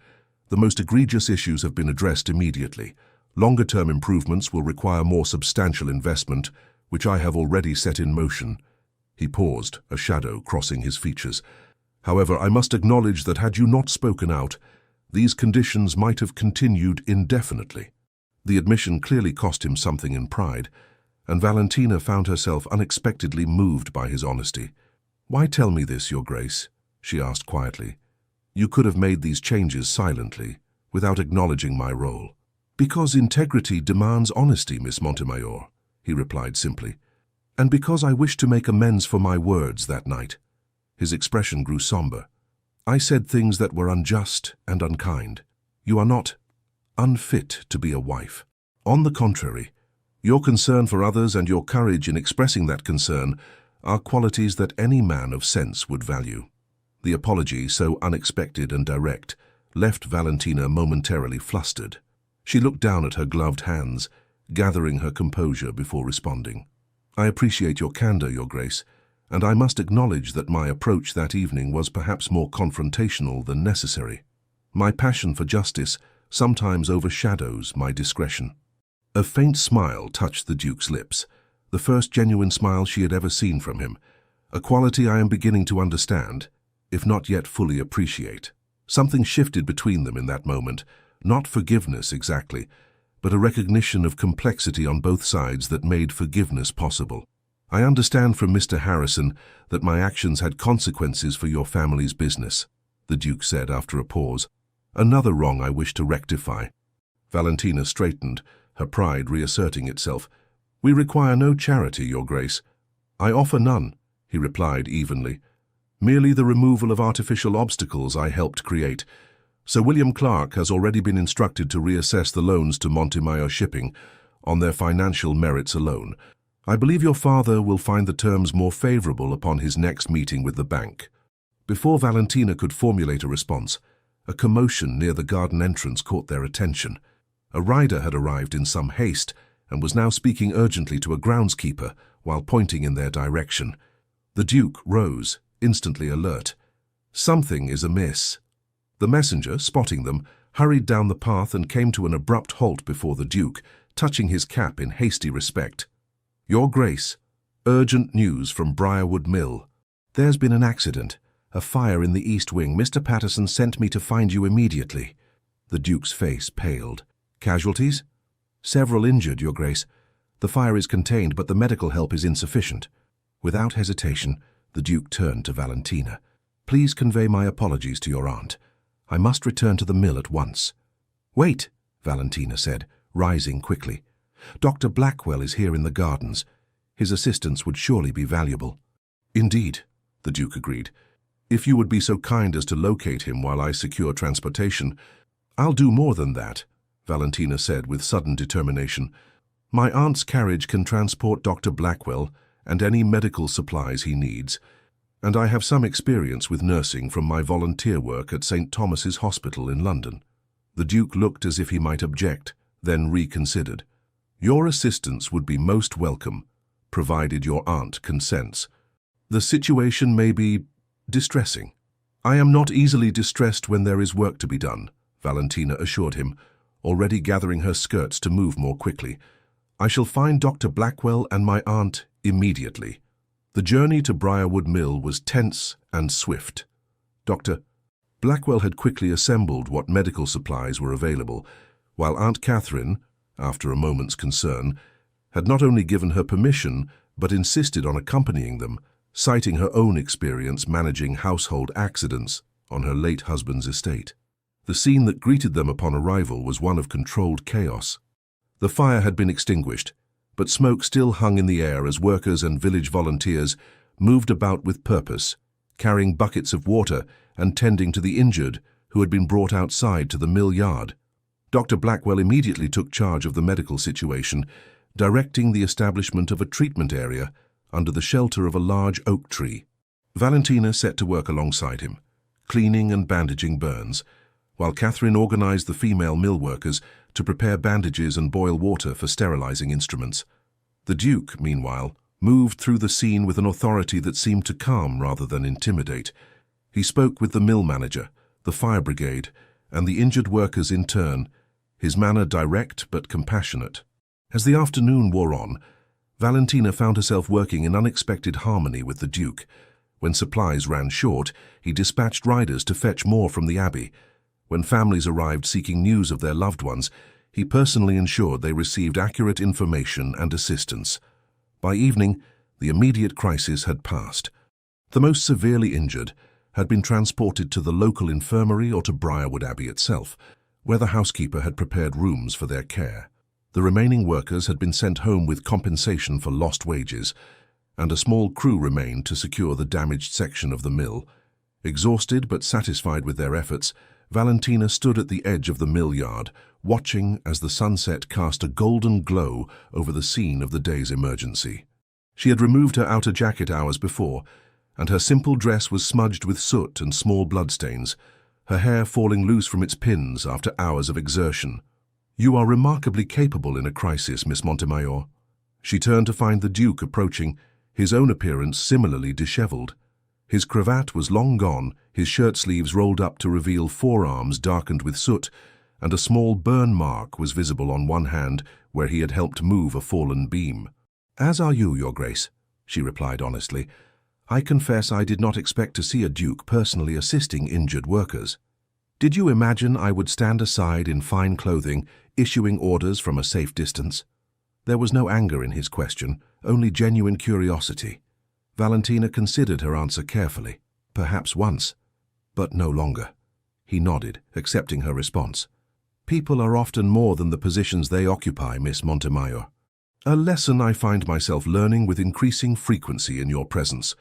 "The most egregious issues have been addressed immediately. Longer-term improvements will require more substantial investment, which I have already set in motion." He paused, a shadow crossing his features. "However, I must acknowledge that had you not spoken out, these conditions might have continued indefinitely." The admission clearly cost him something in pride, and Valentina found herself unexpectedly moved by his honesty. "Why tell me this, Your Grace?" she asked quietly. "You could have made these changes silently, without acknowledging my role." "Because integrity demands honesty, Miss Montemayor," he replied simply. "And because I wish to make amends for my words that night." His expression grew somber. "I said things that were unjust and unkind. You are not unfit to be a wife. On the contrary, your concern for others and your courage in expressing that concern are qualities that any man of sense would value." The apology, so unexpected and direct, left Valentina momentarily flustered. She looked down at her gloved hands, gathering her composure before responding. "I appreciate your candor, Your Grace, and I must acknowledge that my approach that evening was perhaps more confrontational than necessary. My passion for justice sometimes overshadows my discretion." A faint smile touched the Duke's lips, the first genuine smile she had ever seen from him, a quality I am beginning to understand, if not yet fully appreciate. Something shifted between them in that moment, not forgiveness exactly, but a recognition of complexity on both sides that made forgiveness possible. "I understand from Mr. Harrison that my actions had consequences for your family's business," the Duke said after a pause. "Another wrong I wish to rectify." Valentina straightened, her pride reasserting itself. "We require no charity, Your Grace." "I offer none," he replied evenly. "Merely the removal of artificial obstacles I helped create. Sir William Clark has already been instructed to reassess the loans to Montemayor Shipping on their financial merits alone. I believe your father will find the terms more favorable upon his next meeting with the bank." Before Valentina could formulate a response, a commotion near the garden entrance caught their attention. A rider had arrived in some haste and was now speaking urgently to a groundskeeper while pointing in their direction. The Duke rose, instantly alert. Something is amiss. The messenger, spotting them, hurried down the path and came to an abrupt halt before the Duke, touching his cap in hasty respect. "Your Grace, urgent news from Briarwood Mill. There's been an accident, a fire in the east wing. Mr. Patterson sent me to find you immediately." The Duke's face paled. "Casualties?" "Several injured, Your Grace. The fire is contained, but the medical help is insufficient." Without hesitation, the Duke turned to Valentina. "Please convey my apologies to your aunt. I must return to the mill at once." "Wait," Valentina said, rising quickly. "Dr. Blackwell is here in the gardens. His assistance would surely be valuable." "Indeed," the Duke agreed. "If you would be so kind as to locate him while I secure transportation." "I'll do more than that," Valentina said with sudden determination. "My aunt's carriage can transport Dr. Blackwell and any medical supplies he needs, and I have some experience with nursing from my volunteer work at St. Thomas's Hospital in London." The Duke looked as if he might object, then reconsidered. "Your assistance would be most welcome, provided your aunt consents. The situation may be distressing." "I am not easily distressed when there is work to be done," Valentina assured him, already gathering her skirts to move more quickly. "I shall find Dr. Blackwell and my aunt immediately." The journey to Briarwood Mill was tense and swift. Dr. Blackwell had quickly assembled what medical supplies were available, while Aunt Catherine, after a moment's concern, had not only given her permission but insisted on accompanying them, citing her own experience managing household accidents on her late husband's estate. The scene that greeted them upon arrival was one of controlled chaos. The fire had been extinguished, but smoke still hung in the air as workers and village volunteers moved about with purpose, carrying buckets of water and tending to the injured who had been brought outside to the mill yard. Dr. Blackwell immediately took charge of the medical situation, directing the establishment of a treatment area under the shelter of a large oak tree. Valentina set to work alongside him, cleaning and bandaging burns, while Catherine organized the female mill workers to prepare bandages and boil water for sterilizing instruments. The Duke, meanwhile, moved through the scene with an authority that seemed to calm rather than intimidate. He spoke with the mill manager, the fire brigade, and the injured workers in turn, his manner direct but compassionate. As the afternoon wore on, Valentina found herself working in unexpected harmony with the Duke. When supplies ran short, he dispatched riders to fetch more from the abbey. When families arrived seeking news of their loved ones, he personally ensured they received accurate information and assistance. By evening, the immediate crisis had passed. The most severely injured had been transported to the local infirmary or to Briarwood Abbey itself, where the housekeeper had prepared rooms for their care. The remaining workers had been sent home with compensation for lost wages, and a small crew remained to secure the damaged section of the mill. Exhausted but satisfied with their efforts, Valentina stood at the edge of the mill yard, watching as the sunset cast a golden glow over the scene of the day's emergency. She had removed her outer jacket hours before, and her simple dress was smudged with soot and small bloodstains, her hair falling loose from its pins after hours of exertion. "You are remarkably capable in a crisis, Miss Montemayor." She turned to find the Duke approaching, his own appearance similarly disheveled. His cravat was long gone, his shirt sleeves rolled up to reveal forearms darkened with soot, and a small burn mark was visible on one hand where he had helped move a fallen beam. "As are you, Your Grace," she replied honestly. "I confess I did not expect to see a Duke personally assisting injured workers. Did you imagine I would stand aside in fine clothing, issuing orders from a safe distance?" There was no anger in his question, only genuine curiosity. Valentina considered her answer carefully, perhaps once, but no longer. He nodded, accepting her response. "People are often more than the positions they occupy, Miss Montemayor. A lesson I find myself learning with increasing frequency in your presence."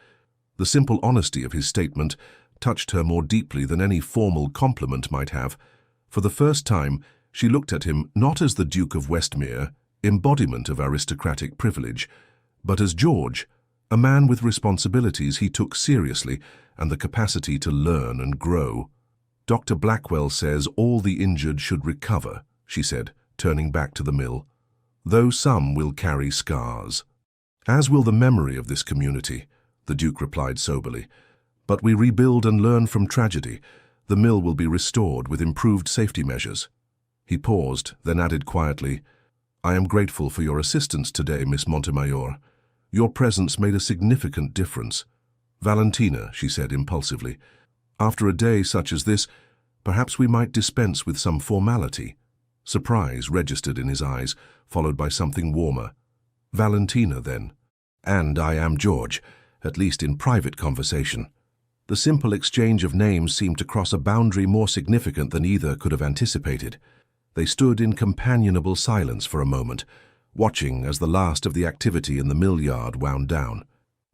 The simple honesty of his statement touched her more deeply than any formal compliment might have. For the first time, she looked at him not as the Duke of Westmere, embodiment of aristocratic privilege, but as George, a man with responsibilities he took seriously and the capacity to learn and grow. "Dr. Blackwell says all the injured should recover," she said, turning back to the mill, "though some will carry scars. As will the memory of this community," the Duke replied soberly. "But we rebuild and learn from tragedy. The mill will be restored with improved safety measures." He paused, then added quietly, "I am grateful for your assistance today, Miss Montemayor. Your presence made a significant difference." "Valentina," she said impulsively, "after a day such as this, perhaps we might dispense with some formality." Surprise registered in his eyes, followed by something warmer. "Valentina, then." "And I am George, at least in private conversation." The simple exchange of names seemed to cross a boundary more significant than either could have anticipated. They stood in companionable silence for a moment, watching as the last of the activity in the mill yard wound down.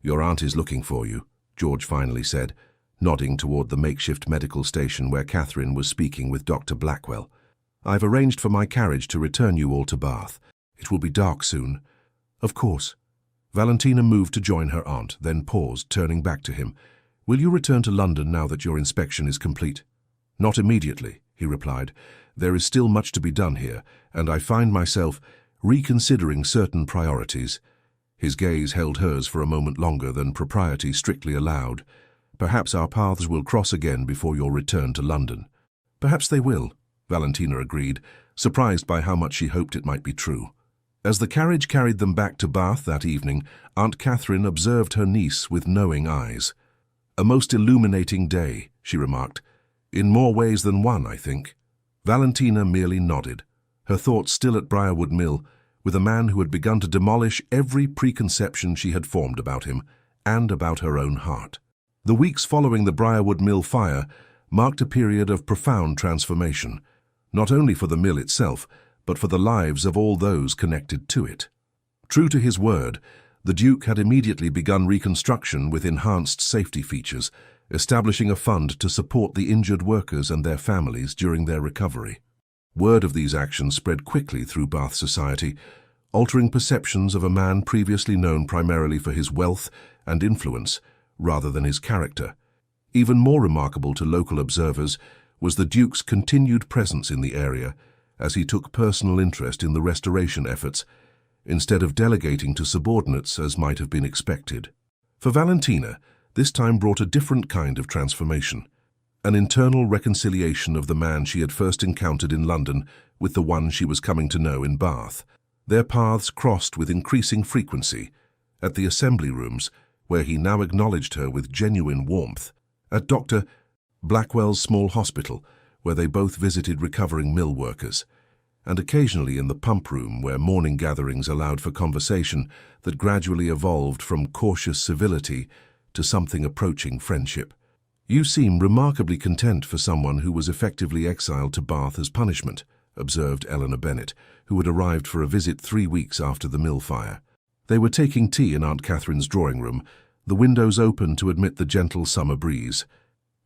"Your aunt is looking for you," George finally said, nodding toward the makeshift medical station where Catherine was speaking with Dr. Blackwell. "I've arranged for my carriage to return you all to Bath. It will be dark soon." "Of course." Valentina moved to join her aunt, then paused, turning back to him. "Will you return to London now that your inspection is complete?" "Not immediately," he replied. "There is still much to be done here, and I find myself reconsidering certain priorities." His gaze held hers for a moment longer than propriety strictly allowed. "Perhaps our paths will cross again before your return to London." "Perhaps they will," Valentina agreed, surprised by how much she hoped it might be true. As the carriage carried them back to Bath that evening, Aunt Catherine observed her niece with knowing eyes. "A most illuminating day," she remarked. "In more ways than one, I think." Valentina merely nodded, her thoughts still at Briarwood Mill, with a man who had begun to demolish every preconception she had formed about him and about her own heart. The weeks following the Briarwood Mill fire marked a period of profound transformation, not only for the mill itself, but for the lives of all those connected to it. True to his word, the Duke had immediately begun reconstruction with enhanced safety features, establishing a fund to support the injured workers and their families during their recovery. Word of these actions spread quickly through Bath society, altering perceptions of a man previously known primarily for his wealth and influence rather than his character. Even more remarkable to local observers was the Duke's continued presence in the area as he took personal interest in the restoration efforts, instead of delegating to subordinates as might have been expected. For Valentina, this time brought a different kind of transformation, an internal reconciliation of the man she had first encountered in London with the one she was coming to know in Bath. Their paths crossed with increasing frequency, at the assembly rooms, where he now acknowledged her with genuine warmth, at Dr. Blackwell's small hospital, where they both visited recovering mill workers, and occasionally in the pump room where morning gatherings allowed for conversation that gradually evolved from cautious civility to something approaching friendship. "You seem remarkably content for someone who was effectively exiled to Bath as punishment," observed Eleanor Bennet, who had arrived for a visit 3 weeks after the mill fire. They were taking tea in Aunt Catherine's drawing room, the windows open to admit the gentle summer breeze.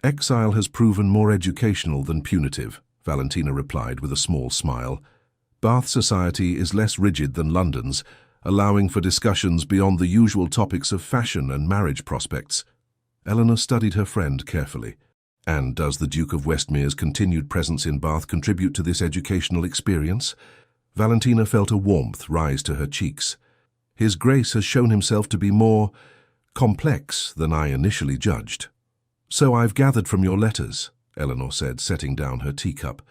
"Exile has proven more educational than punitive," Valentina replied with a small smile. "Bath society is less rigid than London's, allowing for discussions beyond the usual topics of fashion and marriage prospects." Eleanor studied her friend carefully. "And does the Duke of Westmere's continued presence in Bath contribute to this educational experience?" Valentina felt a warmth rise to her cheeks. "His Grace has shown himself to be more complex than I initially judged." "So I've gathered from your letters," Eleanor said, setting down her teacup,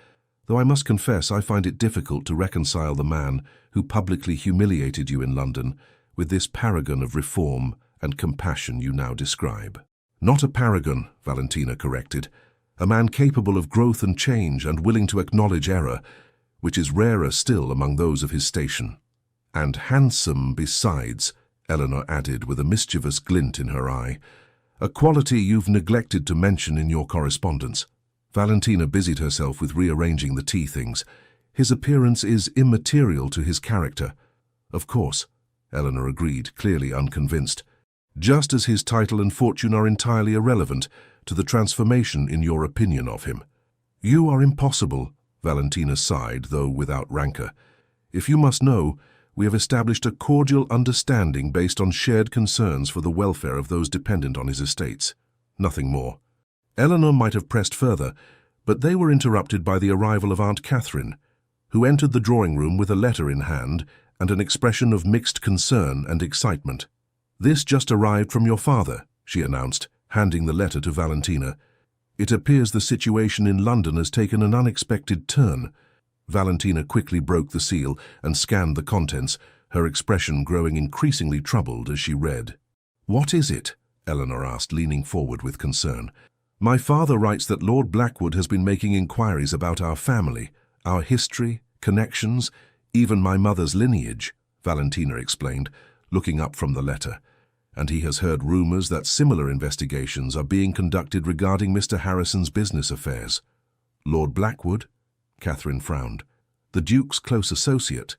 "though I must confess I find it difficult to reconcile the man who publicly humiliated you in London with this paragon of reform and compassion you now describe." "Not a paragon," Valentina corrected. "A man capable of growth and change and willing to acknowledge error, which is rarer still among those of his station. And handsome besides," Eleanor added with a mischievous glint in her eye, "a quality you've neglected to mention in your correspondence." Valentina busied herself with rearranging the tea things. "His appearance is immaterial to his character." "Of course," Eleanor agreed, clearly unconvinced. "Just as his title and fortune are entirely irrelevant to the transformation in your opinion of him." "You are impossible," Valentina sighed, though without rancor. "If you must know, we have established a cordial understanding based on shared concerns for the welfare of those dependent on his estates. Nothing more." Eleanor might have pressed further, but they were interrupted by the arrival of Aunt Catherine, who entered the drawing room with a letter in hand and an expression of mixed concern and excitement. "This just arrived from your father," she announced, handing the letter to Valentina. "It appears the situation in London has taken an unexpected turn." Valentina quickly broke the seal and scanned the contents, her expression growing increasingly troubled as she read. "What is it?" Eleanor asked, leaning forward with concern. "My father writes that Lord Blackwood has been making inquiries about our family, our history, connections, even my mother's lineage," Valentina explained, looking up from the letter. "And he has heard rumors that similar investigations are being conducted regarding Mr. Harrison's business affairs." "Lord Blackwood?" Catherine frowned. "The Duke's close associate?"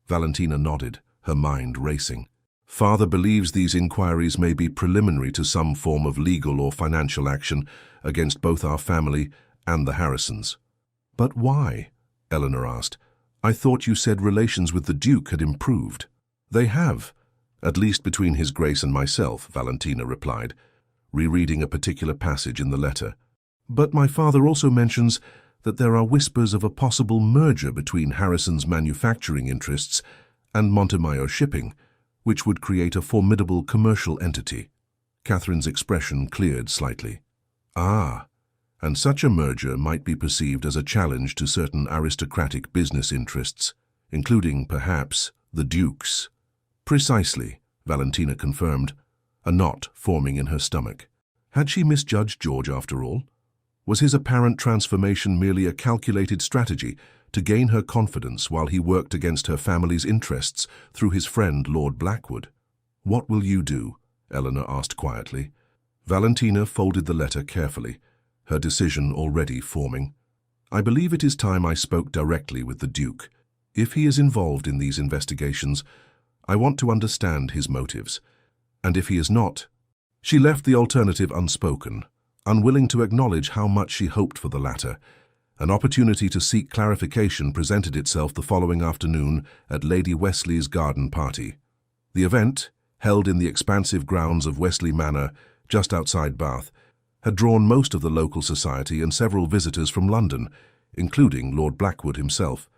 Valentina nodded, her mind racing. "Father believes these inquiries may be preliminary to some form of legal or financial action against both our family and the Harrisons." "But why?" Eleanor asked. "I thought you said relations with the Duke had improved." "They have, at least between His Grace and myself," Valentina replied, rereading a particular passage in the letter. "But my father also mentions that there are whispers of a possible merger between Harrison's manufacturing interests and Montemayor Shipping, which would create a formidable commercial entity." Catherine's expression cleared slightly. "Ah, and such a merger might be perceived as a challenge to certain aristocratic business interests, including, perhaps, the Duke's." "Precisely," Valentina confirmed, a knot forming in her stomach. Had she misjudged George after all? Was his apparent transformation merely a calculated strategy to gain her confidence while he worked against her family's interests through his friend Lord Blackwood? "What will you do?" Eleanor asked quietly. Valentina folded the letter carefully, her decision already forming. "I believe it is time I spoke directly with the Duke. If he is involved in these investigations, I want to understand his motives. And if he is not—" She left the alternative unspoken, unwilling to acknowledge how much she hoped for the latter. An opportunity to seek clarification presented itself the following afternoon at Lady Wesley's garden party. The event, held in the expansive grounds of Wesley Manor, just outside Bath, had drawn most of the local society and several visitors from London, including Lord Blackwood himself,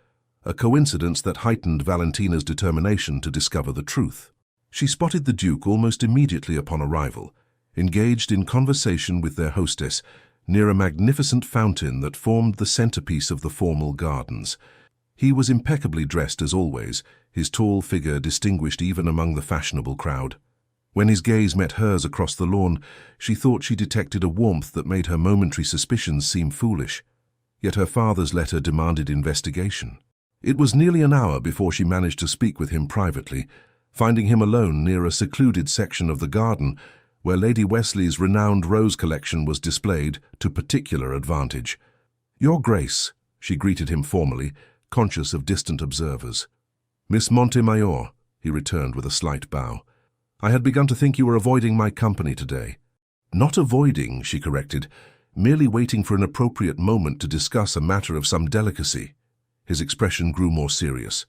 a coincidence that heightened Valentina's determination to discover the truth. She spotted the Duke almost immediately upon arrival, engaged in conversation with their hostess, near a magnificent fountain that formed the centerpiece of the formal gardens. He was impeccably dressed as always, his tall figure distinguished even among the fashionable crowd. When his gaze met hers across the lawn, she thought she detected a warmth that made her momentary suspicions seem foolish. Yet her father's letter demanded investigation. It was nearly an hour before she managed to speak with him privately, finding him alone near a secluded section of the garden where Lady Wesley's renowned rose collection was displayed to particular advantage. "Your Grace," she greeted him formally, conscious of distant observers. "Miss Montemayor," he returned with a slight bow. "I had begun to think you were avoiding my company today." "Not avoiding," she corrected, "merely waiting for an appropriate moment to discuss a matter of some delicacy." His expression grew more serious.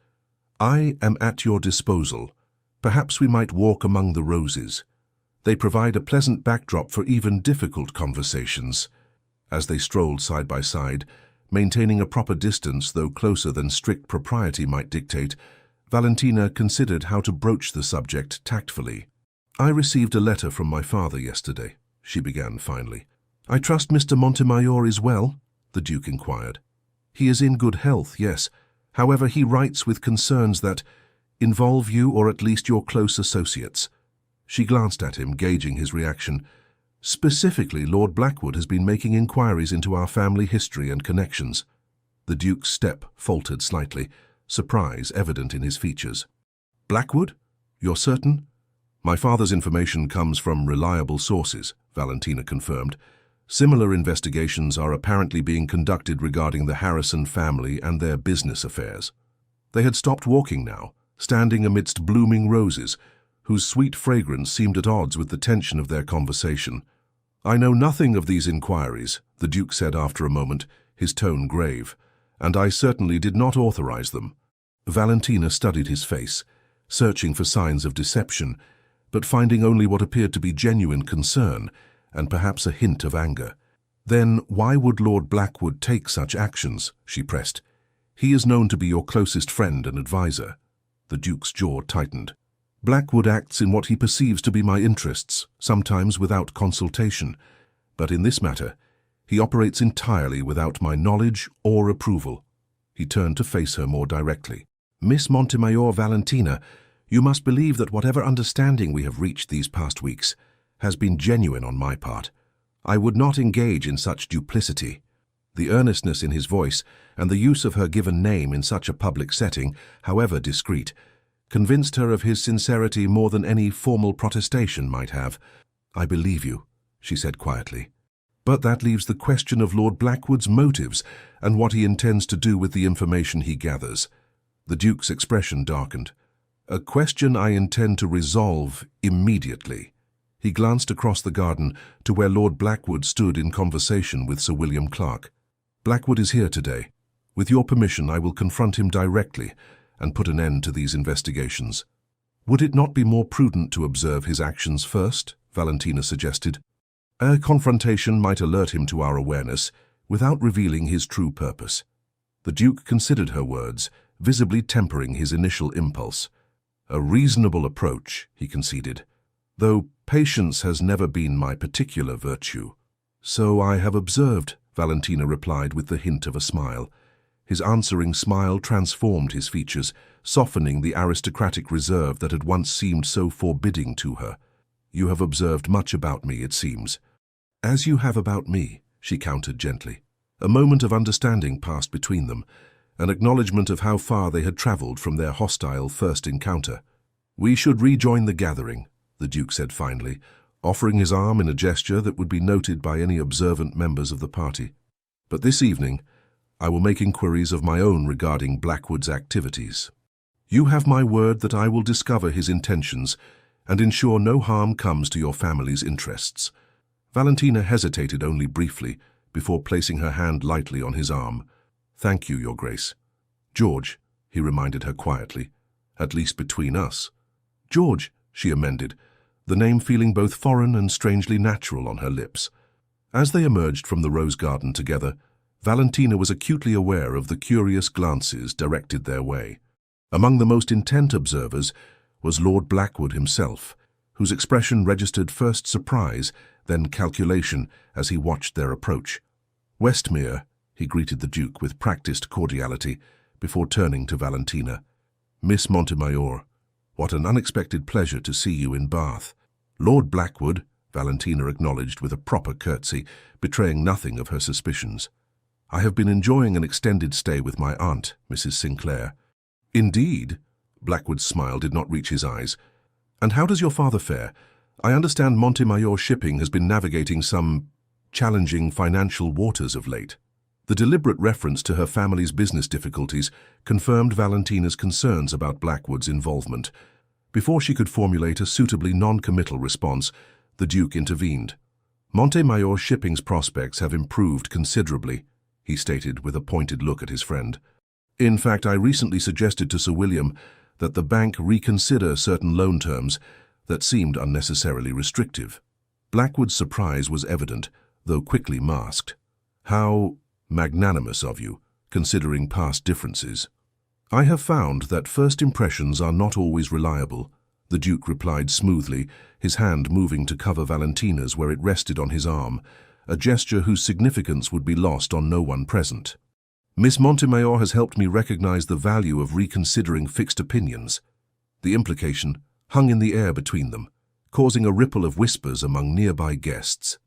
"I am at your disposal. Perhaps we might walk among the roses. They provide a pleasant backdrop for even difficult conversations." As they strolled side by side, maintaining a proper distance though closer than strict propriety might dictate, Valentina considered how to broach the subject tactfully. "I received a letter from my father yesterday," she began finally. "I trust Mr. Montemayor is well?" the Duke inquired. "He is in good health, yes. However, he writes with concerns that involve you or at least your close associates." She glanced at him, gauging his reaction. "Specifically, Lord Blackwood has been making inquiries into our family history and connections." The Duke's step faltered slightly, surprise evident in his features. "Blackwood? You're certain?" "My father's information comes from reliable sources," Valentina confirmed. "Similar investigations are apparently being conducted regarding the Harrison family and their business affairs." They had stopped walking now, standing amidst blooming roses, whose sweet fragrance seemed at odds with the tension of their conversation. "I know nothing of these inquiries," the Duke said after a moment, his tone grave, "and I certainly did not authorize them." Valentina studied his face, searching for signs of deception, but finding only what appeared to be genuine concern, and perhaps a hint of anger. "Then why would Lord Blackwood take such actions?" she pressed. "He is known to be your closest friend and advisor." The Duke's jaw tightened. "Blackwood acts in what he perceives to be my interests, sometimes without consultation. But in this matter, he operates entirely without my knowledge or approval." He turned to face her more directly. "Miss Montemayor Valentina, you must believe that whatever understanding we have reached these past weeks has been genuine on my part. I would not engage in such duplicity." The earnestness in his voice and the use of her given name in such a public setting, however discreet, convinced her of his sincerity more than any formal protestation might have. "I believe you," she said quietly. "But that leaves the question of Lord Blackwood's motives and what he intends to do with the information he gathers." The Duke's expression darkened. "A question I intend to resolve immediately." He glanced across the garden to where Lord Blackwood stood in conversation with Sir William Clarke. "Blackwood is here today. With your permission, I will confront him directly and put an end to these investigations." "Would it not be more prudent to observe his actions first?" Valentina suggested. "A confrontation might alert him to our awareness without revealing his true purpose." The Duke considered her words, visibly tempering his initial impulse. "A reasonable approach," he conceded, "though patience has never been my particular virtue." "So I have observed," Valentina replied with the hint of a smile. His answering smile transformed his features, softening the aristocratic reserve that had once seemed so forbidding to her. "You have observed much about me, it seems." "As you have about me," she countered gently. A moment of understanding passed between them, an acknowledgement of how far they had travelled from their hostile first encounter. "We should rejoin the gathering," the Duke said finally, offering his arm in a gesture that would be noted by any observant members of the party. "But this evening, I will make inquiries of my own regarding Blackwood's activities. You have my word that I will discover his intentions and ensure no harm comes to your family's interests." Valentina hesitated only briefly before placing her hand lightly on his arm. "Thank you, Your Grace." "George," he reminded her quietly, "at least between us." "George," she amended, the name feeling both foreign and strangely natural on her lips. As they emerged from the rose garden together, Valentina was acutely aware of the curious glances directed their way. Among the most intent observers was Lord Blackwood himself, whose expression registered first surprise, then calculation as he watched their approach. "Westmere," he greeted the Duke with practiced cordiality before turning to Valentina. "Miss Montemayor, what an unexpected pleasure to see you in Bath." "Lord Blackwood," Valentina acknowledged with a proper curtsy, betraying nothing of her suspicions. "I have been enjoying an extended stay with my aunt, Mrs. Sinclair." "Indeed?" Blackwood's smile did not reach his eyes. "And how does your father fare? I understand Montemayor Shipping has been navigating some challenging financial waters of late." The deliberate reference to her family's business difficulties confirmed Valentina's concerns about Blackwood's involvement. Before she could formulate a suitably non-committal response, the Duke intervened. "Montemayor Shipping's prospects have improved considerably," he stated with a pointed look at his friend. "In fact, I recently suggested to Sir William that the bank reconsider certain loan terms that seemed unnecessarily restrictive." Blackwood's surprise was evident, though quickly masked. "How magnanimous of you, considering past differences." "I have found that first impressions are not always reliable," the Duke replied smoothly, his hand moving to cover Valentina's where it rested on his arm, a gesture whose significance would be lost on no one present. "Miss Montemayor has helped me recognize the value of reconsidering fixed opinions." The implication hung in the air between them, causing a ripple of whispers among nearby guests.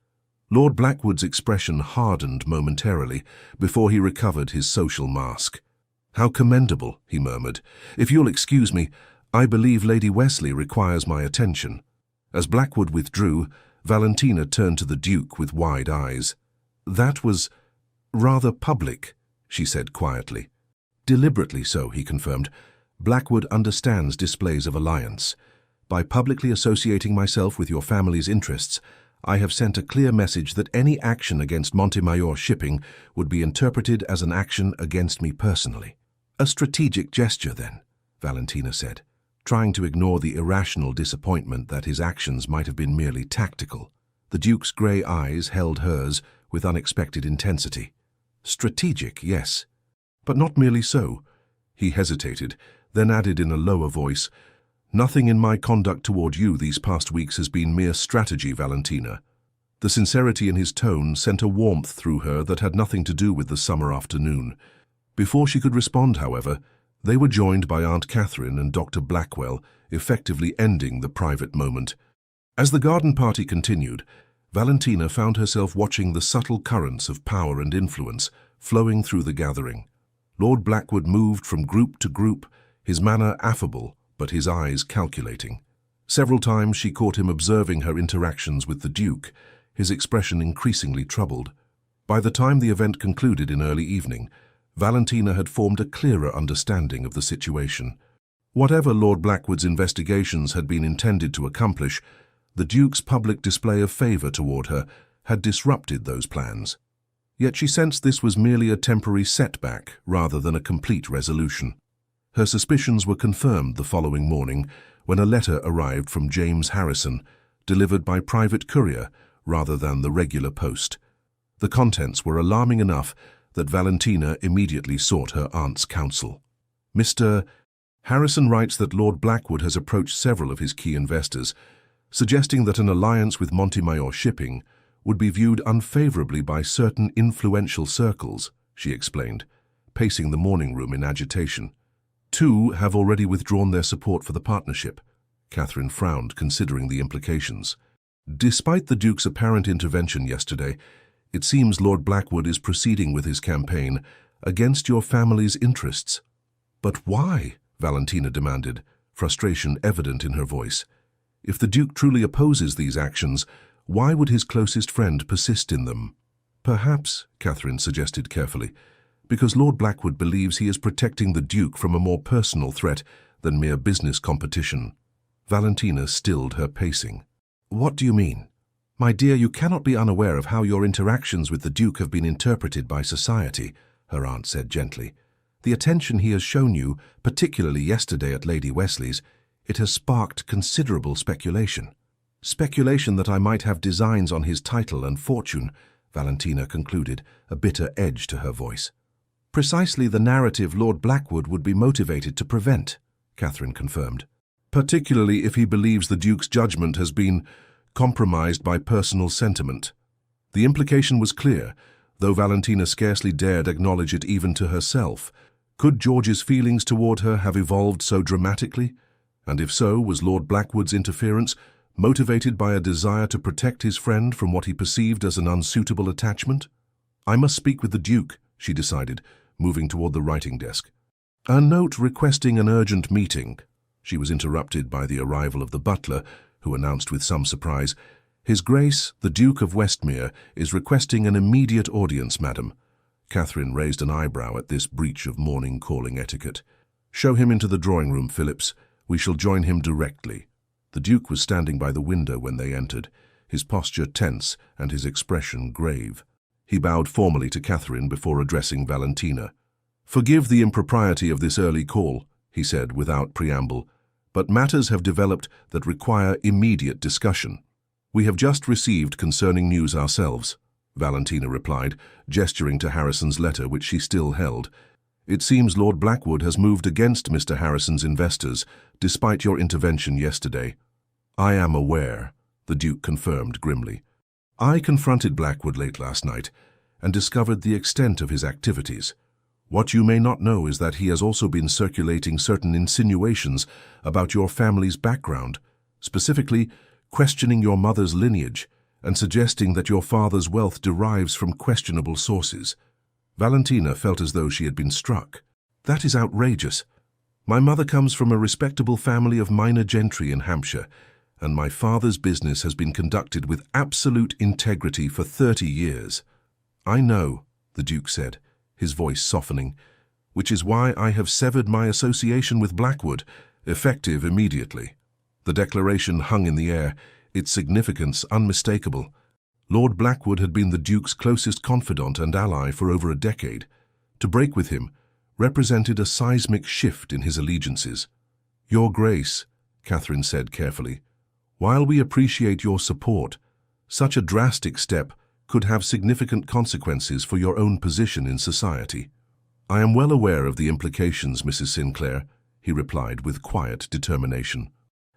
Lord Blackwood's expression hardened momentarily before he recovered his social mask. "How commendable," he murmured. "If you'll excuse me, I believe Lady Wesley requires my attention." As Blackwood withdrew, Valentina turned to the Duke with wide eyes. "That was rather public," she said quietly. "Deliberately so," he confirmed. "Blackwood understands displays of alliance. By publicly associating myself with your family's interests, I have sent a clear message that any action against Montemayor Shipping would be interpreted as an action against me personally." "A strategic gesture, then," Valentina said, trying to ignore the irrational disappointment that his actions might have been merely tactical. The Duke's grey eyes held hers with unexpected intensity. "Strategic, yes, but not merely so." He hesitated, then added in a lower voice, "Nothing in my conduct toward you these past weeks has been mere strategy, Valentina." The sincerity in his tone sent a warmth through her that had nothing to do with the summer afternoon. Before she could respond, however, they were joined by Aunt Catherine and Dr. Blackwell, effectively ending the private moment. As the garden party continued, Valentina found herself watching the subtle currents of power and influence flowing through the gathering. Lord Blackwood moved from group to group, his manner affable, but his eyes calculating. Several times she caught him observing her interactions with the Duke, his expression increasingly troubled. By the time the event concluded in early evening, Valentina had formed a clearer understanding of the situation. Whatever Lord Blackwood's investigations had been intended to accomplish, the Duke's public display of favour toward her had disrupted those plans. Yet she sensed this was merely a temporary setback rather than a complete resolution. Her suspicions were confirmed the following morning when a letter arrived from James Harrison, delivered by private courier rather than the regular post. The contents were alarming enough that Valentina immediately sought her aunt's counsel. "Mr. Harrison writes that Lord Blackwood has approached several of his key investors, suggesting that an alliance with Montemayor Shipping would be viewed unfavourably by certain influential circles," she explained, pacing the morning room in agitation. "Two have already withdrawn their support for the partnership." Catherine frowned, considering the implications. "Despite the Duke's apparent intervention yesterday, it seems Lord Blackwood is proceeding with his campaign against your family's interests." "But why?" Valentina demanded, frustration evident in her voice. "If the Duke truly opposes these actions, why would his closest friend persist in them?" "Perhaps," Catherine suggested carefully, "because Lord Blackwood believes he is protecting the Duke from a more personal threat than mere business competition." Valentina stilled her pacing. "What do you mean?" My dear, you cannot be unaware of how your interactions with the Duke have been interpreted by society, her aunt said gently. The attention he has shown you, particularly yesterday at Lady Wesley's, it has sparked considerable speculation. Speculation that I might have designs on his title and fortune, Valentina concluded, a bitter edge to her voice. Precisely the narrative Lord Blackwood would be motivated to prevent, Catherine confirmed. Particularly if he believes the Duke's judgment has been compromised by personal sentiment. The implication was clear, though Valentina scarcely dared acknowledge it even to herself. Could George's feelings toward her have evolved so dramatically? And if so, was Lord Blackwood's interference motivated by a desire to protect his friend from what he perceived as an unsuitable attachment? I must speak with the Duke, she decided, moving toward the writing desk. A note requesting an urgent meeting. She was interrupted by the arrival of the butler, who announced with some surprise, His Grace, the Duke of Westmere, is requesting an immediate audience, madam. Catherine raised an eyebrow at this breach of morning calling etiquette. Show him into the drawing-room, Phillips. We shall join him directly. The Duke was standing by the window when they entered, his posture tense and his expression grave. He bowed formally to Catherine before addressing Valentina. Forgive the impropriety of this early call, he said without preamble, but matters have developed that require immediate discussion. We have just received concerning news ourselves, Valentina replied, gesturing to Harrison's letter which she still held. It seems Lord Blackwood has moved against Mr. Harrison's investors, despite your intervention yesterday. I am aware, the Duke confirmed grimly. I confronted Blackwood late last night and discovered the extent of his activities. What you may not know is that he has also been circulating certain insinuations about your family's background, specifically questioning your mother's lineage and suggesting that your father's wealth derives from questionable sources. Valentina felt as though she had been struck. That is outrageous. My mother comes from a respectable family of minor gentry in Hampshire, and my father's business has been conducted with absolute integrity for 30 years. I know, the Duke said, his voice softening, which is why I have severed my association with Blackwood, effective immediately. The declaration hung in the air, its significance unmistakable. Lord Blackwood had been the Duke's closest confidant and ally for over a decade. To break with him represented a seismic shift in his allegiances. Your Grace, Catherine said carefully, while we appreciate your support, such a drastic step could have significant consequences for your own position in society. I am well aware of the implications, Mrs. Sinclair, he replied with quiet determination.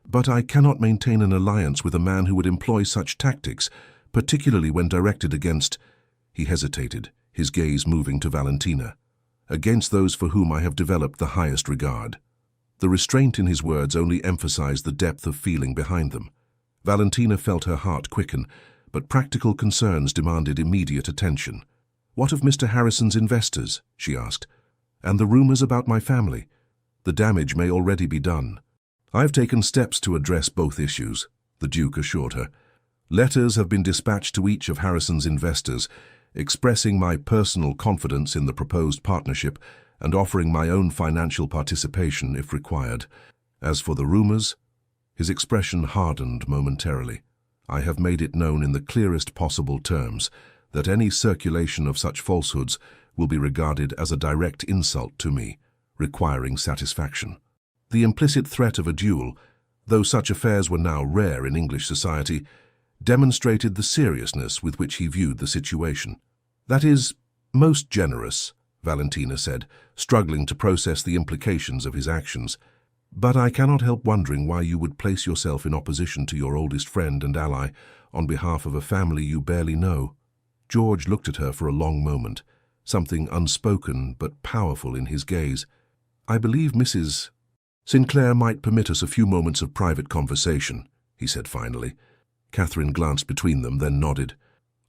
But I cannot maintain an alliance with a man who would employ such tactics, particularly when directed against— He hesitated, his gaze moving to Valentina. Against those for whom I have developed the highest regard. The restraint in his words only emphasized the depth of feeling behind them. Valentina felt her heart quicken, but practical concerns demanded immediate attention. What of Mr. Harrison's investors? She asked. And the rumors about my family? The damage may already be done. I've taken steps to address both issues, the Duke assured her. Letters have been dispatched to each of Harrison's investors, expressing my personal confidence in the proposed partnership and offering my own financial participation if required. As for the rumors, his expression hardened momentarily. I have made it known in the clearest possible terms that any circulation of such falsehoods will be regarded as a direct insult to me, requiring satisfaction. The implicit threat of a duel, though such affairs were now rare in English society, demonstrated the seriousness with which he viewed the situation. That is most generous, Valentina said, struggling to process the implications of his actions. But I cannot help wondering why you would place yourself in opposition to your oldest friend and ally on behalf of a family you barely know. George looked at her for a long moment, something unspoken but powerful in his gaze. I believe Mrs. Sinclair might permit us a few moments of private conversation, he said finally. Catherine glanced between them, then nodded.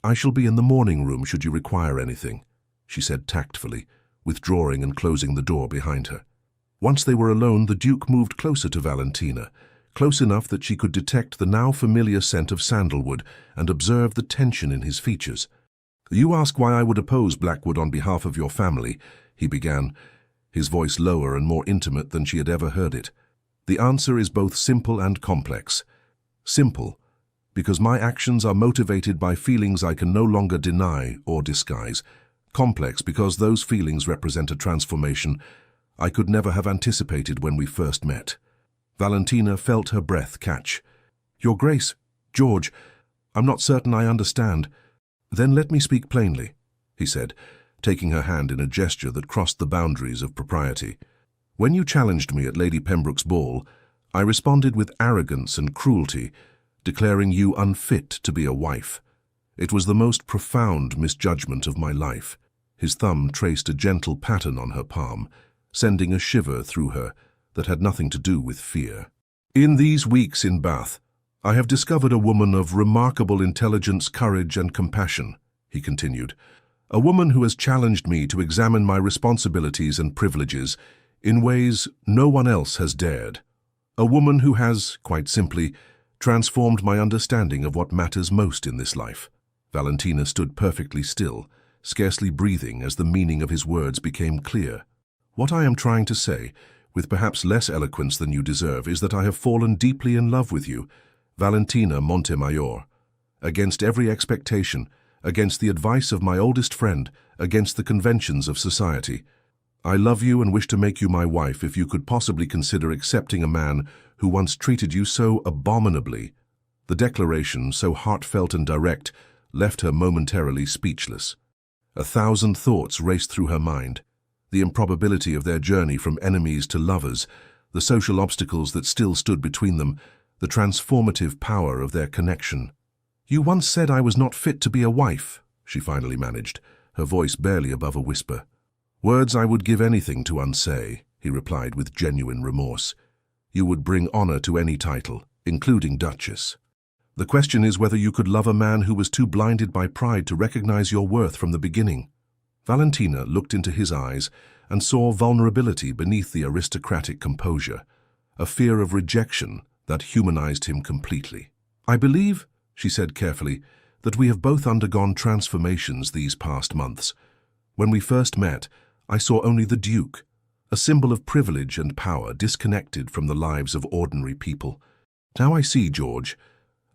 I shall be in the morning room should you require anything, she said tactfully, withdrawing and closing the door behind her. Once they were alone, the Duke moved closer to Valentina, close enough that she could detect the now familiar scent of sandalwood and observe the tension in his features. You ask why I would oppose Blackwood on behalf of your family, he began, his voice lower and more intimate than she had ever heard it. The answer is both simple and complex. Simple, because my actions are motivated by feelings I can no longer deny or disguise. Complex because those feelings represent a transformation I could never have anticipated when we first met. Valentina felt her breath catch. Your Grace, George, I'm not certain I understand. Then let me speak plainly, he said, taking her hand in a gesture that crossed the boundaries of propriety. When you challenged me at Lady Pembroke's ball, I responded with arrogance and cruelty, declaring you unfit to be a wife. It was the most profound misjudgment of my life. His thumb traced a gentle pattern on her palm, sending a shiver through her that had nothing to do with fear. In these weeks in Bath, I have discovered a woman of remarkable intelligence, courage, and compassion, he continued. A woman who has challenged me to examine my responsibilities and privileges in ways no one else has dared. A woman who has, quite simply, transformed my understanding of what matters most in this life. Valentina stood perfectly still, scarcely breathing as the meaning of his words became clear. What I am trying to say, with perhaps less eloquence than you deserve, is that I have fallen deeply in love with you, Valentina Montemayor. Against every expectation, against the advice of my oldest friend, against the conventions of society. I love you and wish to make you my wife if you could possibly consider accepting a man who once treated you so abominably. The declaration, so heartfelt and direct, left her momentarily speechless. 1,000 thoughts raced through her mind. The improbability of their journey from enemies to lovers, the social obstacles that still stood between them, the transformative power of their connection. You once said I was not fit to be a wife, she finally managed, her voice barely above a whisper. Words I would give anything to unsay, he replied with genuine remorse. You would bring honor to any title, including Duchess. The question is whether you could love a man who was too blinded by pride to recognize your worth from the beginning. Valentina looked into his eyes and saw vulnerability beneath the aristocratic composure, a fear of rejection that humanized him completely. I believe, she said carefully, that we have both undergone transformations these past months. When we first met, I saw only the Duke, a symbol of privilege and power disconnected from the lives of ordinary people. Now I see George,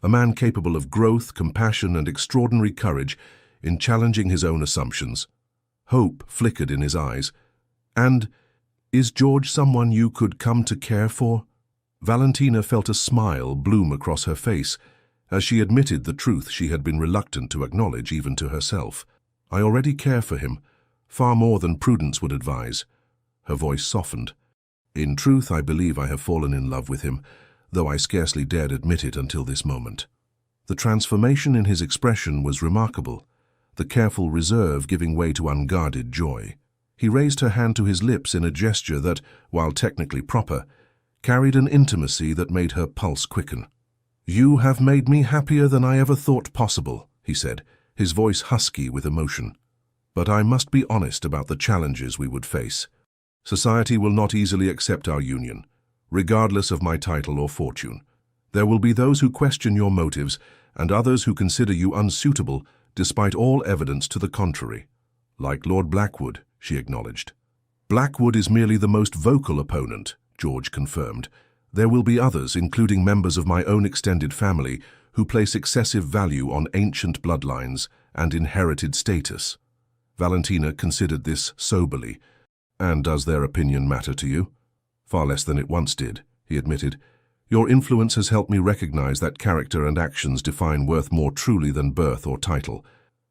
a man capable of growth, compassion, and extraordinary courage in challenging his own assumptions. Hope flickered in his eyes. And is George someone you could come to care for? Valentina felt a smile bloom across her face as she admitted the truth she had been reluctant to acknowledge even to herself. I already care for him, far more than prudence would advise. Her voice softened. In truth, I believe I have fallen in love with him, though I scarcely dared admit it until this moment. The transformation in his expression was remarkable, the careful reserve giving way to unguarded joy. He raised her hand to his lips in a gesture that, while technically proper, carried an intimacy that made her pulse quicken. You have made me happier than I ever thought possible, he said, his voice husky with emotion. But I must be honest about the challenges we would face. Society will not easily accept our union, regardless of my title or fortune. There will be those who question your motives and others who consider you unsuitable despite all evidence to the contrary. Like Lord Blackwood, she acknowledged. Blackwood is merely the most vocal opponent, George confirmed. There will be others, including members of my own extended family, who place excessive value on ancient bloodlines and inherited status. Valentina considered this soberly. And does their opinion matter to you? Far less than it once did, he admitted. Your influence has helped me recognize that character and actions define worth more truly than birth or title.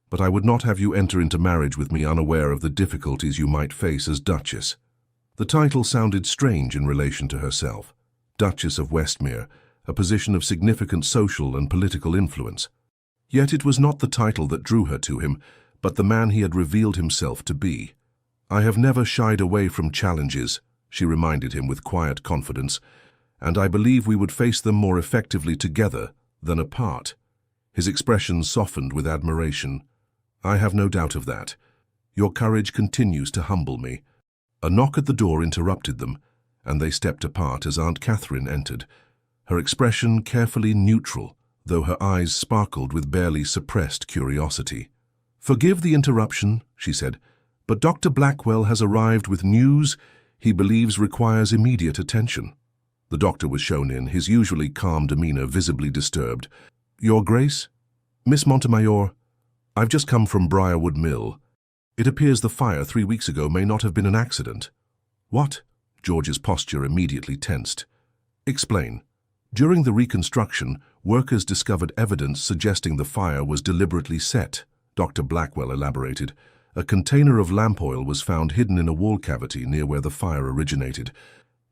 But I would not have you enter into marriage with me unaware of the difficulties you might face as Duchess. The title sounded strange in relation to herself. Duchess of Westmere, a position of significant social and political influence. Yet it was not the title that drew her to him, but the man he had revealed himself to be. I have never shied away from challenges, she reminded him with quiet confidence, and I believe we would face them more effectively together than apart. His expression softened with admiration. I have no doubt of that. Your courage continues to humble me. A knock at the door interrupted them, and they stepped apart as Aunt Catherine entered, her expression carefully neutral, though her eyes sparkled with barely suppressed curiosity. Forgive the interruption, she said, but Dr. Blackwell has arrived with news he believes requires immediate attention. The doctor was shown in, his usually calm demeanor visibly disturbed. Your Grace? Miss Montemayor, I've just come from Briarwood Mill. It appears the fire 3 weeks ago may not have been an accident. What? George's posture immediately tensed. Explain. During the reconstruction, workers discovered evidence suggesting the fire was deliberately set, Dr. Blackwell elaborated. A container of lamp oil was found hidden in a wall cavity near where the fire originated,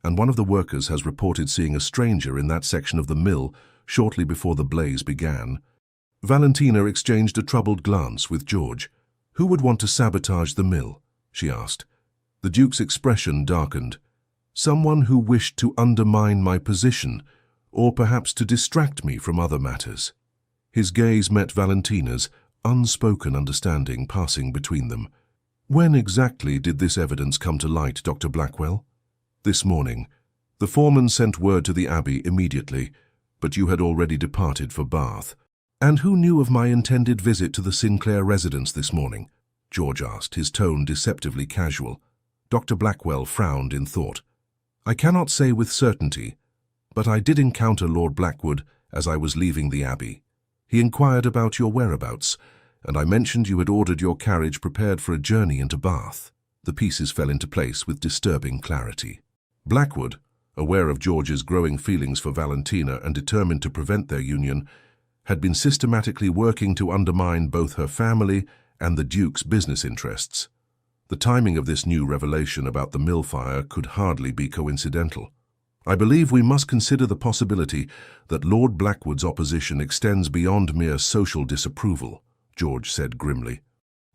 and one of the workers has reported seeing a stranger in that section of the mill shortly before the blaze began. Valentina exchanged a troubled glance with George. Who would want to sabotage the mill? She asked. The Duke's expression darkened. Someone who wished to undermine my position, or perhaps to distract me from other matters. His gaze met Valentina's, unspoken understanding passing between them. When exactly did this evidence come to light, Dr. Blackwell? This morning. The foreman sent word to the Abbey immediately, but you had already departed for Bath. And who knew of my intended visit to the Sinclair residence this morning? George asked, his tone deceptively casual. Dr. Blackwell frowned in thought. I cannot say with certainty, but I did encounter Lord Blackwood as I was leaving the Abbey. He inquired about your whereabouts, and I mentioned you had ordered your carriage prepared for a journey into Bath. The pieces fell into place with disturbing clarity. Blackwood, aware of George's growing feelings for Valentina and determined to prevent their union, had been systematically working to undermine both her family and the Duke's business interests. The timing of this new revelation about the mill fire could hardly be coincidental. I believe we must consider the possibility that Lord Blackwood's opposition extends beyond mere social disapproval, George said grimly.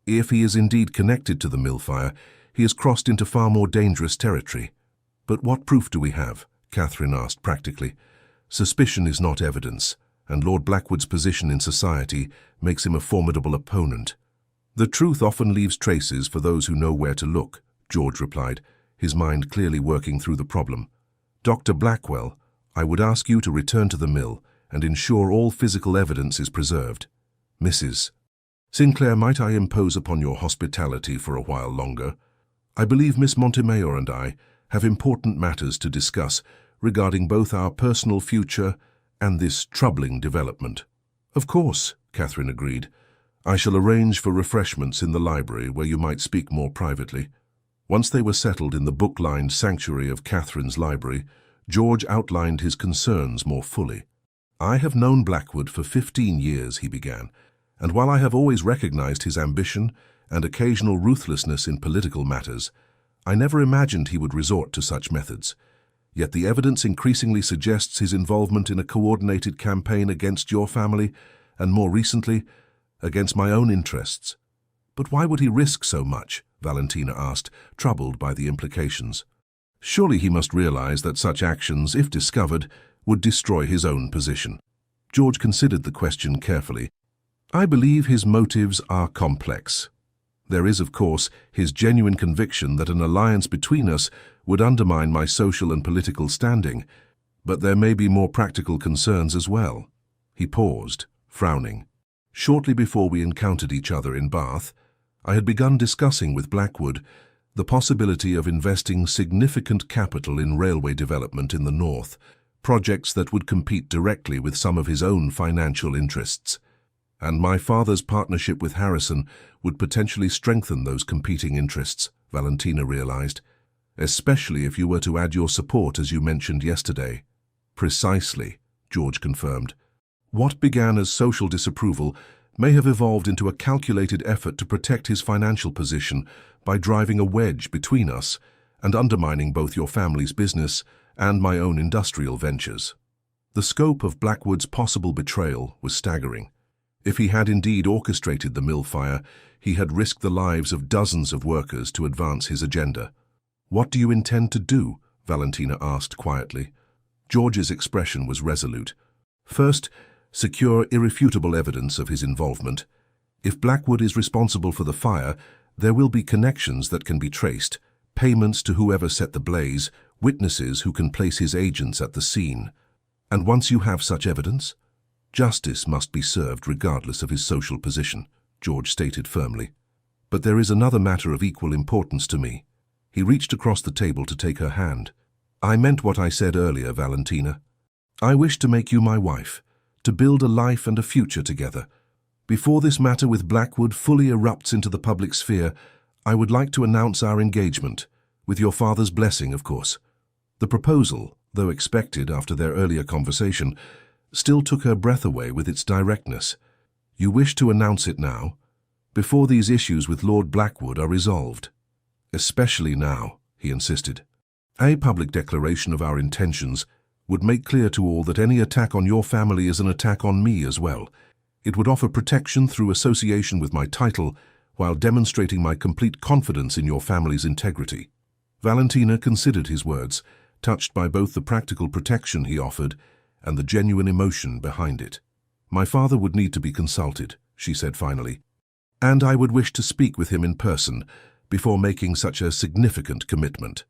If he is indeed connected to the mill fire, he has crossed into far more dangerous territory. But what proof do we have? Catherine asked practically. Suspicion is not evidence, and Lord Blackwood's position in society makes him a formidable opponent. The truth often leaves traces for those who know where to look, George replied, his mind clearly working through the problem. Dr. Blackwell, I would ask you to return to the mill and ensure all physical evidence is preserved. Mrs. Sinclair, might I impose upon your hospitality for a while longer? I believe Miss Montemayor and I have important matters to discuss regarding both our personal future and this troubling development. Of course, Catherine agreed. I shall arrange for refreshments in the library where you might speak more privately. Once they were settled in the book-lined sanctuary of Catherine's library, George outlined his concerns more fully. I have known Blackwood for 15 years, he began, and while I have always recognized his ambition and occasional ruthlessness in political matters, I never imagined he would resort to such methods. Yet the evidence increasingly suggests his involvement in a coordinated campaign against your family, and more recently, against my own interests. But why would he risk so much? Valentina asked, troubled by the implications. Surely he must realize that such actions, if discovered, would destroy his own position. George considered the question carefully. I believe his motives are complex. There is, of course, his genuine conviction that an alliance between us would undermine my social and political standing, but there may be more practical concerns as well. He paused, frowning. Shortly before we encountered each other in Bath, I had begun discussing with Blackwood the possibility of investing significant capital in railway development in the north, projects that would compete directly with some of his own financial interests. And my father's partnership with Harrison would potentially strengthen those competing interests, Valentina realized, especially if you were to add your support as you mentioned yesterday. Precisely, George confirmed. What began as social disapproval may have evolved into a calculated effort to protect his financial position by driving a wedge between us and undermining both your family's business and my own industrial ventures. The scope of Blackwood's possible betrayal was staggering. If he had indeed orchestrated the mill fire, he had risked the lives of dozens of workers to advance his agenda. What do you intend to do? Valentina asked quietly. George's expression was resolute. First, secure irrefutable evidence of his involvement. If Blackwood is responsible for the fire, there will be connections that can be traced, payments to whoever set the blaze, witnesses who can place his agents at the scene. And once you have such evidence, justice must be served regardless of his social position, George stated firmly. But there is another matter of equal importance to me. He reached across the table to take her hand. I meant what I said earlier, Valentina. I wish to make you my wife, to build a life and a future together. Before this matter with Blackwood fully erupts into the public sphere, I would like to announce our engagement, with your father's blessing, of course." The proposal, though expected after their earlier conversation, still took her breath away with its directness. "You wish to announce it now, before these issues with Lord Blackwood are resolved?" "Especially now," he insisted. "A public declaration of our intentions would make clear to all that any attack on your family is an attack on me as well. It would offer protection through association with my title, while demonstrating my complete confidence in your family's integrity." Valentina considered his words, touched by both the practical protection he offered and the genuine emotion behind it. "My father would need to be consulted," she said finally, "and I would wish to speak with him in person before making such a significant commitment."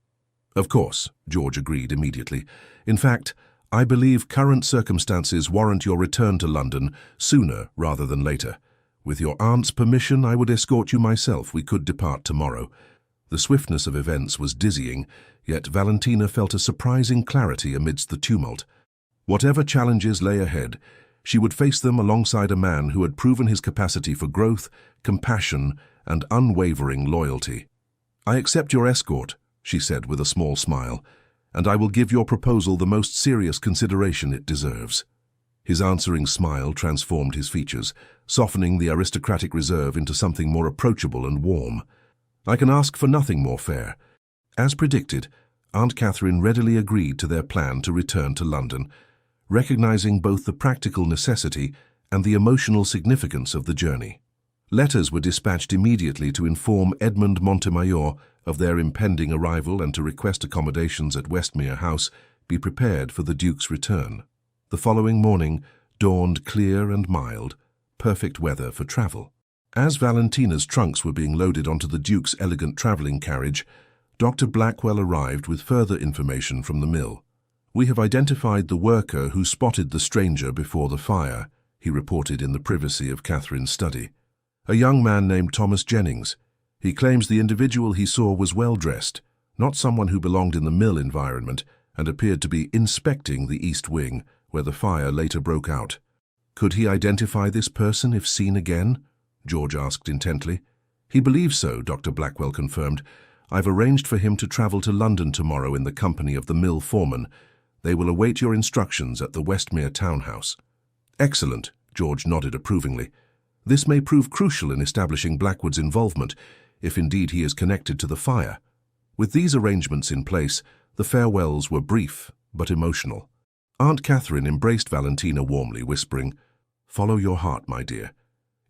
"Of course," George agreed immediately. "In fact, I believe current circumstances warrant your return to London sooner rather than later. With your aunt's permission, I would escort you myself. We could depart tomorrow." The swiftness of events was dizzying, yet Valentina felt a surprising clarity amidst the tumult. Whatever challenges lay ahead, she would face them alongside a man who had proven his capacity for growth, compassion, and unwavering loyalty. "I accept your escort," she said with a small smile, "and I will give your proposal the most serious consideration it deserves." His answering smile transformed his features, softening the aristocratic reserve into something more approachable and warm. "I can ask for nothing more fair." As predicted, Aunt Catherine readily agreed to their plan to return to London, recognizing both the practical necessity and the emotional significance of the journey. Letters were dispatched immediately to inform Edmund Montemayor of their impending arrival and to request accommodations at Westmere House be prepared for the Duke's return. The following morning dawned clear and mild, perfect weather for travel. As Valentina's trunks were being loaded onto the Duke's elegant travelling carriage, Dr. Blackwell arrived with further information from the mill. "We have identified the worker who spotted the stranger before the fire," he reported in the privacy of Catherine's study. "A young man named Thomas Jennings. He claims the individual he saw was well-dressed, not someone who belonged in the mill environment, and appeared to be inspecting the East Wing, where the fire later broke out." "Could he identify this person if seen again?" George asked intently. "He believes so," Dr. Blackwell confirmed. "I've arranged for him to travel to London tomorrow in the company of the mill foreman. They will await your instructions at the Westmere townhouse." "Excellent," George nodded approvingly. "This may prove crucial in establishing Blackwood's involvement, if indeed he is connected to the fire." With these arrangements in place, the farewells were brief but emotional. Aunt Catherine embraced Valentina warmly, whispering, "Follow your heart, my dear.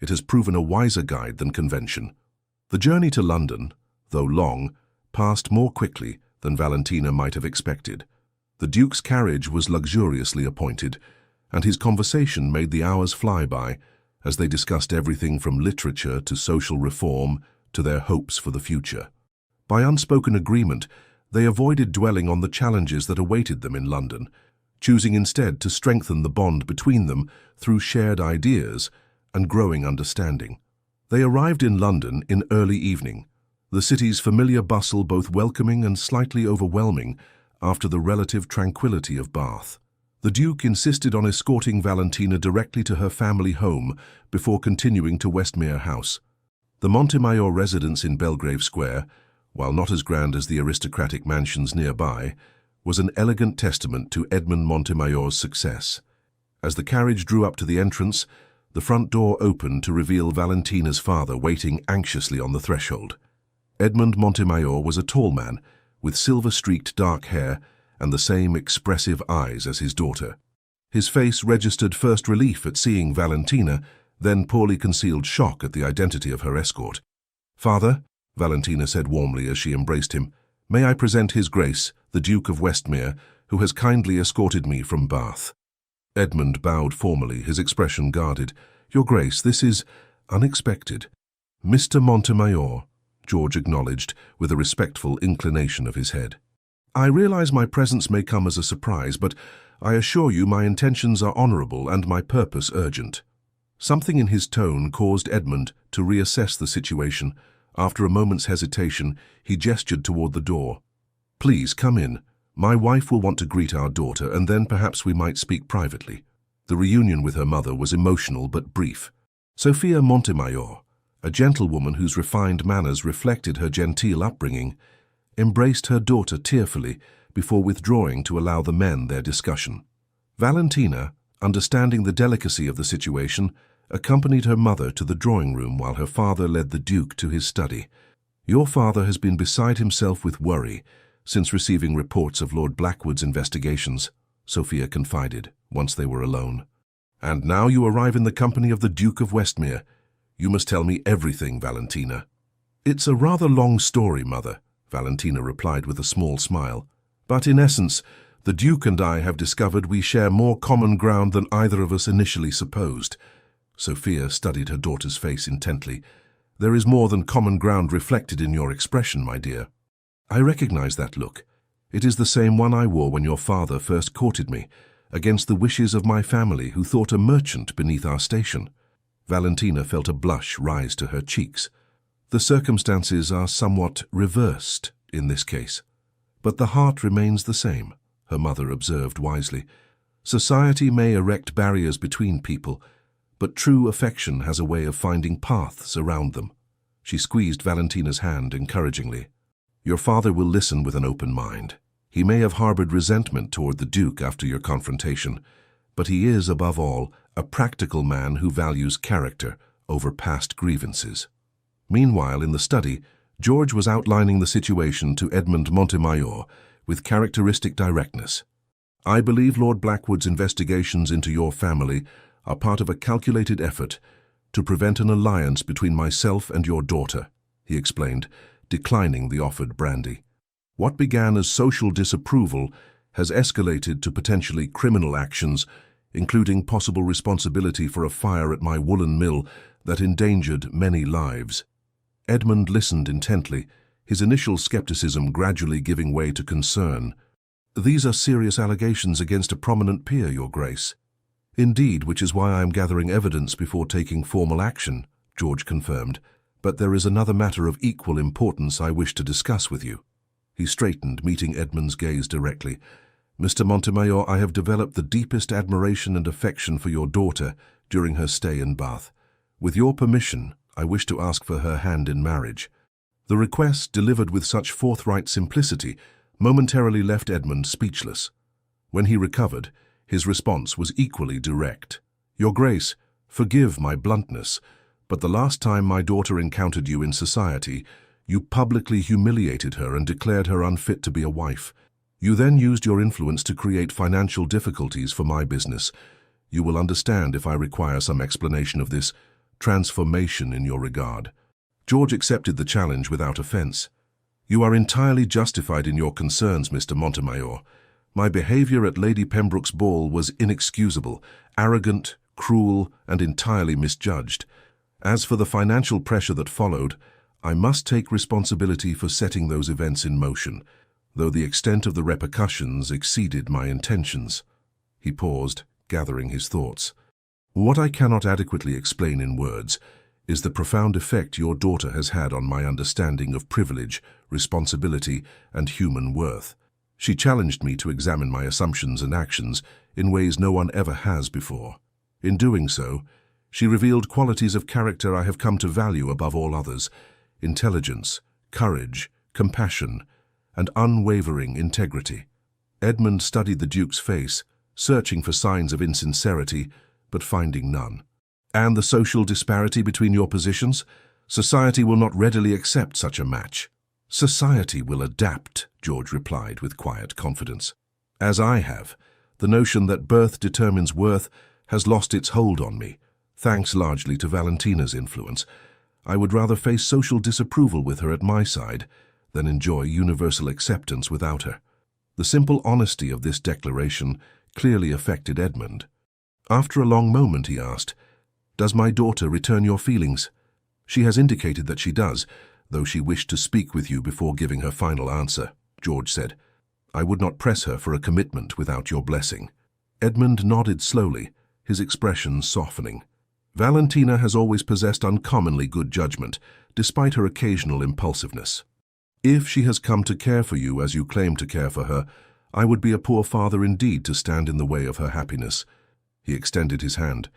It has proven a wiser guide than convention." The journey to London, though long, passed more quickly than Valentina might have expected. The Duke's carriage was luxuriously appointed, and his conversation made the hours fly by as they discussed everything from literature to social reform to their hopes for the future. By unspoken agreement, they avoided dwelling on the challenges that awaited them in London, choosing instead to strengthen the bond between them through shared ideas and growing understanding. They arrived in London in early evening, the city's familiar bustle both welcoming and slightly overwhelming after the relative tranquility of Bath. The Duke insisted on escorting Valentina directly to her family home before continuing to Westmere House. The Montemayor residence in Belgrave Square, while not as grand as the aristocratic mansions nearby, was an elegant testament to Edmund Montemayor's success. As the carriage drew up to the entrance, the front door opened to reveal Valentina's father waiting anxiously on the threshold. Edmund Montemayor was a tall man, with silver-streaked dark hair and the same expressive eyes as his daughter. His face registered first relief at seeing Valentina, then poorly concealed shock at the identity of her escort. "Father," Valentina said warmly as she embraced him, "may I present His Grace, the Duke of Westmere, who has kindly escorted me from Bath." Edmund bowed formally, his expression guarded. "Your Grace, this is unexpected." "Mr. Montemayor," George acknowledged with a respectful inclination of his head. "I realize my presence may come as a surprise, but I assure you my intentions are honorable and my purpose urgent." Something in his tone caused Edmund to reassess the situation. After a moment's hesitation, he gestured toward the door. "Please come in. My wife will want to greet our daughter, and then perhaps we might speak privately." The reunion with her mother was emotional but brief. Sophia Montemayor, a gentlewoman whose refined manners reflected her genteel upbringing, embraced her daughter tearfully before withdrawing to allow the men their discussion. Valentina, understanding the delicacy of the situation, accompanied her mother to the drawing room while her father led the Duke to his study. "Your father has been beside himself with worry since receiving reports of Lord Blackwood's investigations," Sophia confided, once they were alone. "And now you arrive in the company of the Duke of Westmere. You must tell me everything, Valentina." "It's a rather long story, Mother," Valentina replied with a small smile. "But in essence, the Duke and I have discovered we share more common ground than either of us initially supposed." Sophia studied her daughter's face intently. "There is more than common ground reflected in your expression, my dear." "I recognize that look. It is the same one I wore when your father first courted me, against the wishes of my family who thought a merchant beneath our station." Valentina felt a blush rise to her cheeks. "The circumstances are somewhat reversed in this case, but the heart remains the same," her mother observed wisely. "Society may erect barriers between people, but true affection has a way of finding paths around them." She squeezed Valentina's hand encouragingly. "Your father will listen with an open mind. He may have harbored resentment toward the Duke after your confrontation, but he is, above all, a practical man who values character over past grievances." Meanwhile, in the study, George was outlining the situation to Edmund Montemayor with characteristic directness. "I believe Lord Blackwood's investigations into your family are part of a calculated effort to prevent an alliance between myself and your daughter," he explained, declining the offered brandy. "What began as social disapproval has escalated to potentially criminal actions, including possible responsibility for a fire at my woolen mill that endangered many lives." Edmund listened intently, his initial skepticism gradually giving way to concern. "These are serious allegations against a prominent peer, Your Grace." "Indeed, which is why I am gathering evidence before taking formal action," George confirmed. "But there is another matter of equal importance I wish to discuss with you." He straightened, meeting Edmund's gaze directly. "Mr. Montemayor, I have developed the deepest admiration and affection for your daughter during her stay in Bath. With your permission, I wish to ask for her hand in marriage." The request, delivered with such forthright simplicity, momentarily left Edmund speechless. When he recovered, his response was equally direct. "Your Grace, forgive my bluntness, but the last time my daughter encountered you in society, you publicly humiliated her and declared her unfit to be a wife. You then used your influence to create financial difficulties for my business. You will understand if I require some explanation of this transformation in your regard." George accepted the challenge without offense. "You are entirely justified in your concerns, Mr. Montemayor. My behavior at Lady Pembroke's ball was inexcusable, arrogant, cruel, and entirely misjudged. As for the financial pressure that followed, I must take responsibility for setting those events in motion, though the extent of the repercussions exceeded my intentions." He paused, gathering his thoughts. "What I cannot adequately explain in words is the profound effect your daughter has had on my understanding of privilege, responsibility, and human worth. She challenged me to examine my assumptions and actions in ways no one ever has before. In doing so, she revealed qualities of character I have come to value above all others: intelligence, courage, compassion, and unwavering integrity." Edmund studied the Duke's face, searching for signs of insincerity, but finding none. "And the social disparity between your positions? Society will not readily accept such a match." "Society will adapt," George replied with quiet confidence. "As I have, the notion that birth determines worth has lost its hold on me, thanks largely to Valentina's influence. I would rather face social disapproval with her at my side than enjoy universal acceptance without her." The simple honesty of this declaration clearly affected Edmund. After a long moment, he asked, "Does my daughter return your feelings?" "She has indicated that she does, though she wished to speak with you before giving her final answer," George said. "I would not press her for a commitment without your blessing." Edmund nodded slowly, his expression softening. "Valentina has always possessed uncommonly good judgment, despite her occasional impulsiveness. If she has come to care for you as you claim to care for her, I would be a poor father indeed to stand in the way of her happiness." He extended his hand.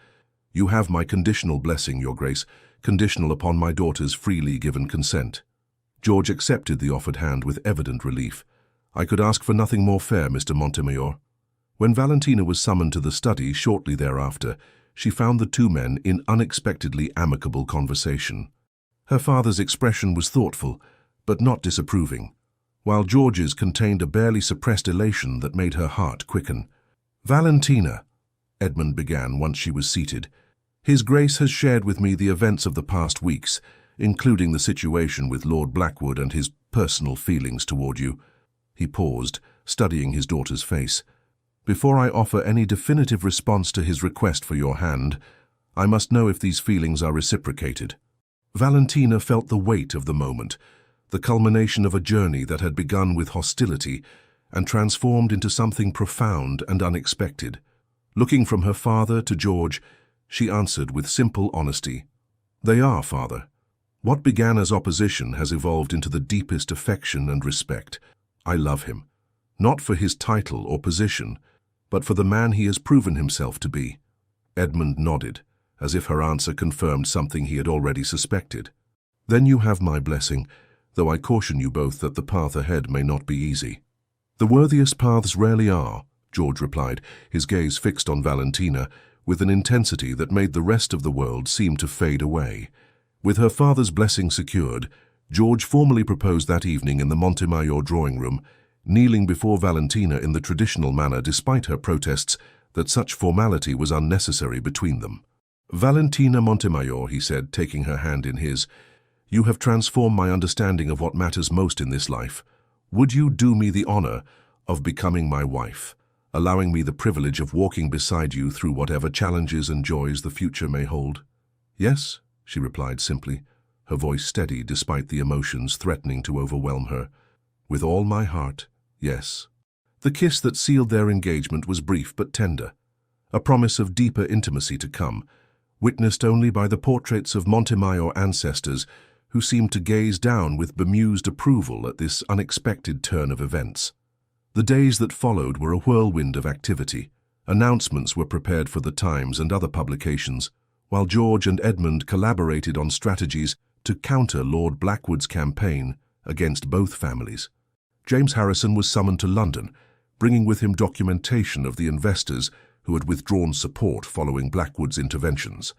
"You have my conditional blessing, Your Grace, conditional upon my daughter's freely given consent." George accepted the offered hand with evident relief. "I could ask for nothing more fair, Mr. Montemayor." When Valentina was summoned to the study shortly thereafter, she found the two men in unexpectedly amicable conversation. Her father's expression was thoughtful, but not disapproving, while George's contained a barely suppressed elation that made her heart quicken. "Valentina," Edmund began once she was seated, "His Grace has shared with me the events of the past weeks, including the situation with Lord Blackwood and his personal feelings toward you." He paused, studying his daughter's face. "Before I offer any definitive response to his request for your hand, I must know if these feelings are reciprocated." Valentina felt the weight of the moment, the culmination of a journey that had begun with hostility and transformed into something profound and unexpected. Looking from her father to George, she answered with simple honesty, "They are, Father. What began as opposition has evolved into the deepest affection and respect. I love him, not for his title or position, but for the man he has proven himself to be." Edmund nodded, as if her answer confirmed something he had already suspected. "Then you have my blessing, though I caution you both that the path ahead may not be easy." "The worthiest paths rarely are," George replied, his gaze fixed on Valentina, with an intensity that made the rest of the world seem to fade away. With her father's blessing secured, George formally proposed that evening in the Montemayor drawing room, kneeling before Valentina in the traditional manner despite her protests that such formality was unnecessary between them. "Valentina Montemayor," he said, taking her hand in his, "you have transformed my understanding of what matters most in this life. Would you do me the honor of becoming my wife, allowing me the privilege of walking beside you through whatever challenges and joys the future may hold?" "Yes," she replied simply, her voice steady despite the emotions threatening to overwhelm her. "With all my heart, yes." The kiss that sealed their engagement was brief but tender, a promise of deeper intimacy to come, witnessed only by the portraits of Montemayor ancestors who seemed to gaze down with bemused approval at this unexpected turn of events. The days that followed were a whirlwind of activity. Announcements were prepared for the Times and other publications, while George and Edmund collaborated on strategies to counter Lord Blackwood's campaign against both families. James Harrison was summoned to London, bringing with him documentation of the investors who had withdrawn support following Blackwood's interventions.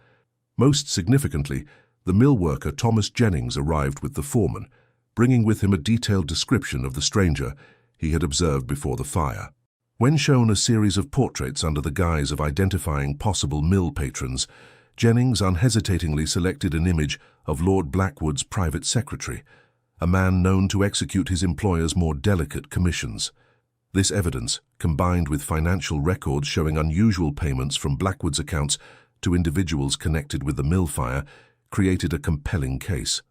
Most significantly, the mill worker Thomas Jennings arrived with the foreman, bringing with him a detailed description of the stranger he had observed before the fire. When shown a series of portraits under the guise of identifying possible mill patrons, Jennings unhesitatingly selected an image of Lord Blackwood's private secretary, a man known to execute his employer's more delicate commissions. This evidence, combined with financial records showing unusual payments from Blackwood's accounts to individuals connected with the mill fire, created a compelling case.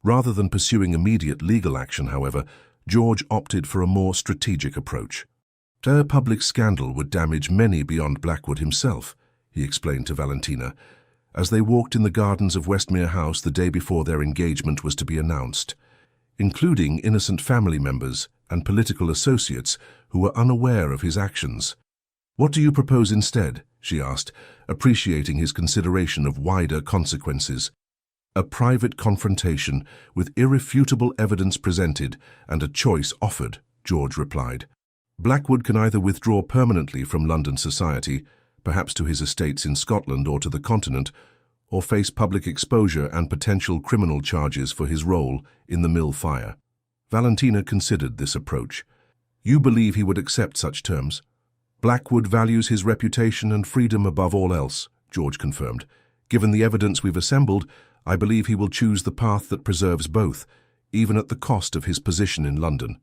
Rather than pursuing immediate legal action, however, George opted for a more strategic approach. "A public scandal would damage many beyond Blackwood himself," he explained to Valentina, as they walked in the gardens of Westmere House the day before their engagement was to be announced, including innocent family members and political associates who were unaware of his actions. "What do you propose instead?" she asked, appreciating his consideration of wider consequences. "A private confrontation with irrefutable evidence presented and a choice offered," George replied. "Blackwood can either withdraw permanently from London society, perhaps to his estates in Scotland or to the continent, or face public exposure and potential criminal charges for his role in the mill fire." Valentina considered this approach. "You believe he would accept such terms?" "Blackwood values his reputation and freedom above all else," George confirmed. "Given the evidence we've assembled, I believe he will choose the path that preserves both, even at the cost of his position in London."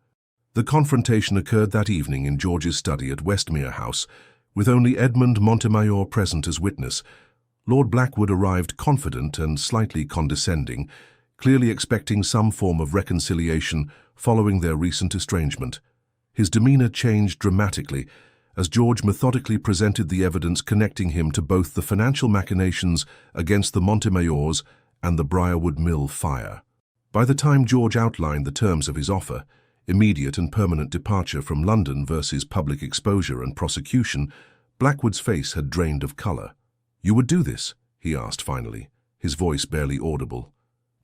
The confrontation occurred that evening in George's study at Westmere House, with only Edmund Montemayor present as witness. Lord Blackwood arrived confident and slightly condescending, clearly expecting some form of reconciliation following their recent estrangement. His demeanor changed dramatically as George methodically presented the evidence connecting him to both the financial machinations against the Montemayors and the Briarwood Mill fire. By the time George outlined the terms of his offer, immediate and permanent departure from London versus public exposure and prosecution, Blackwood's face had drained of color. "You would do this?" he asked finally, his voice barely audible.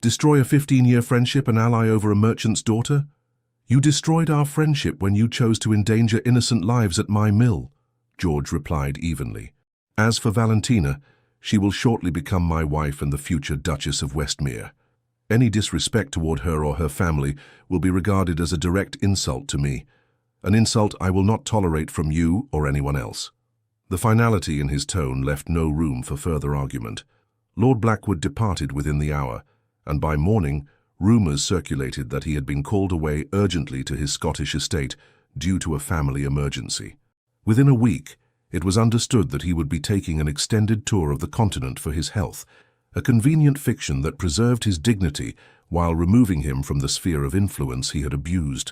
"Destroy a 15-year friendship and ally over a merchant's daughter? You destroyed our friendship when you chose to endanger innocent lives at my mill," George replied evenly. "As for Valentina, she will shortly become my wife and the future Duchess of Westmere. Any disrespect toward her or her family will be regarded as a direct insult to me, an insult I will not tolerate from you or anyone else." The finality in his tone left no room for further argument. Lord Blackwood departed within the hour, and by morning, rumours circulated that he had been called away urgently to his Scottish estate due to a family emergency. Within a week, it was understood that he would be taking an extended tour of the continent for his health, a convenient fiction that preserved his dignity while removing him from the sphere of influence he had abused.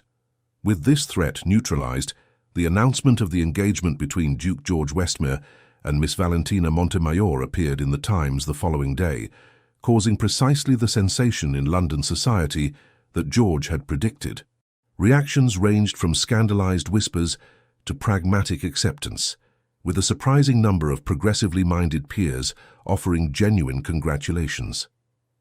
With this threat neutralized, the announcement of the engagement between Duke George Westmere and Miss Valentina Montemayor appeared in the Times the following day, causing precisely the sensation in London society that George had predicted. Reactions ranged from scandalized whispers to pragmatic acceptance, with a surprising number of progressively minded peers offering genuine congratulations.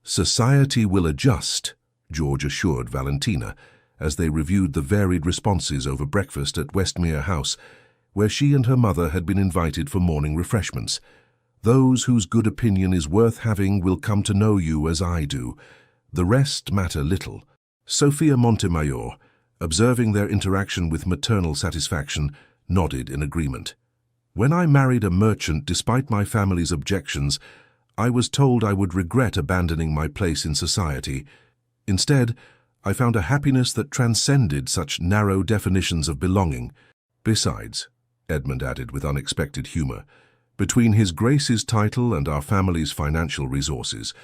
"Society will adjust," George assured Valentina, as they reviewed the varied responses over breakfast at Westmere House, where she and her mother had been invited for morning refreshments. "Those whose good opinion is worth having will come to know you as I do. The rest matter little." Sophia Montemayor, observing their interaction with maternal satisfaction, nodded in agreement. "When I married a merchant despite my family's objections, I was told I would regret abandoning my place in society. Instead, I found a happiness that transcended such narrow definitions of belonging. Besides," Edmund added with unexpected humor, "between His Grace's title and our family's financial resources,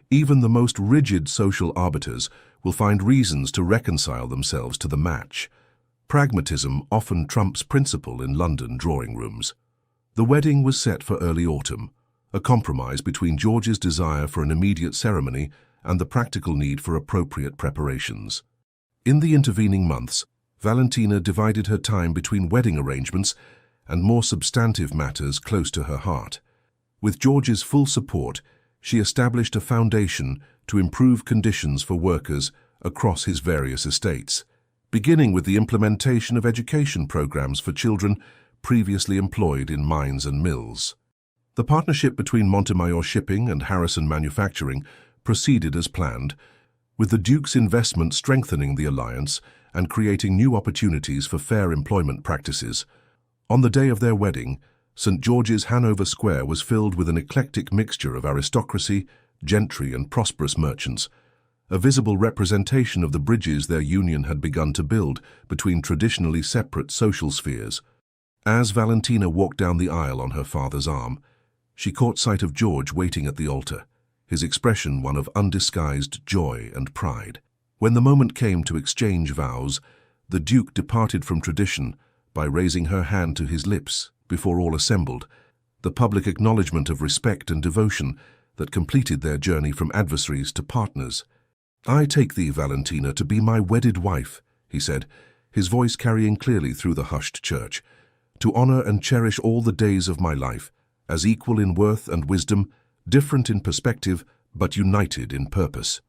even the most rigid social arbiters will find reasons to reconcile themselves to the match. Pragmatism often trumps principle in London drawing rooms." The wedding was set for early autumn, a compromise between George's desire for an immediate ceremony and the practical need for appropriate preparations. In the intervening months, Valentina divided her time between wedding arrangements and more substantive matters close to her heart. With George's full support, she established a foundation to improve conditions for workers across his various estates, beginning with the implementation of education programs for children previously employed in mines and mills. The partnership between Montemayor Shipping and Harrison Manufacturing proceeded as planned, with the Duke's investment strengthening the alliance and creating new opportunities for fair employment practices. On the day of their wedding, St. George's Hanover Square was filled with an eclectic mixture of aristocracy, gentry and prosperous merchants, a visible representation of the bridges their union had begun to build between traditionally separate social spheres. As Valentina walked down the aisle on her father's arm, she caught sight of George waiting at the altar, his expression one of undisguised joy and pride. When the moment came to exchange vows, the Duke departed from tradition by raising her hand to his lips before all assembled, the public acknowledgement of respect and devotion that completed their journey from adversaries to partners. "I take thee, Valentina, to be my wedded wife," he said, his voice carrying clearly through the hushed church, "to honor and cherish all the days of my life, as equal in worth and wisdom, different in perspective, but united in purpose."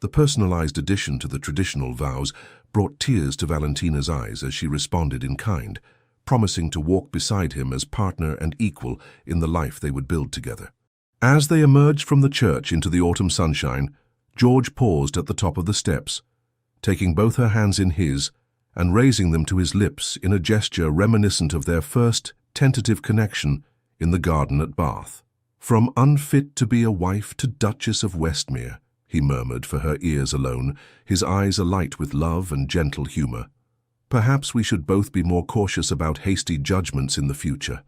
The personalized addition to the traditional vows brought tears to Valentina's eyes as she responded in kind, promising to walk beside him as partner and equal in the life they would build together. As they emerged from the church into the autumn sunshine, George paused at the top of the steps, taking both her hands in his and raising them to his lips in a gesture reminiscent of their first tentative connection in the garden at Bath. "From unfit to be a wife to Duchess of Westmere," he murmured for her ears alone, his eyes alight with love and gentle humor. "Perhaps we should both be more cautious about hasty judgments in the future."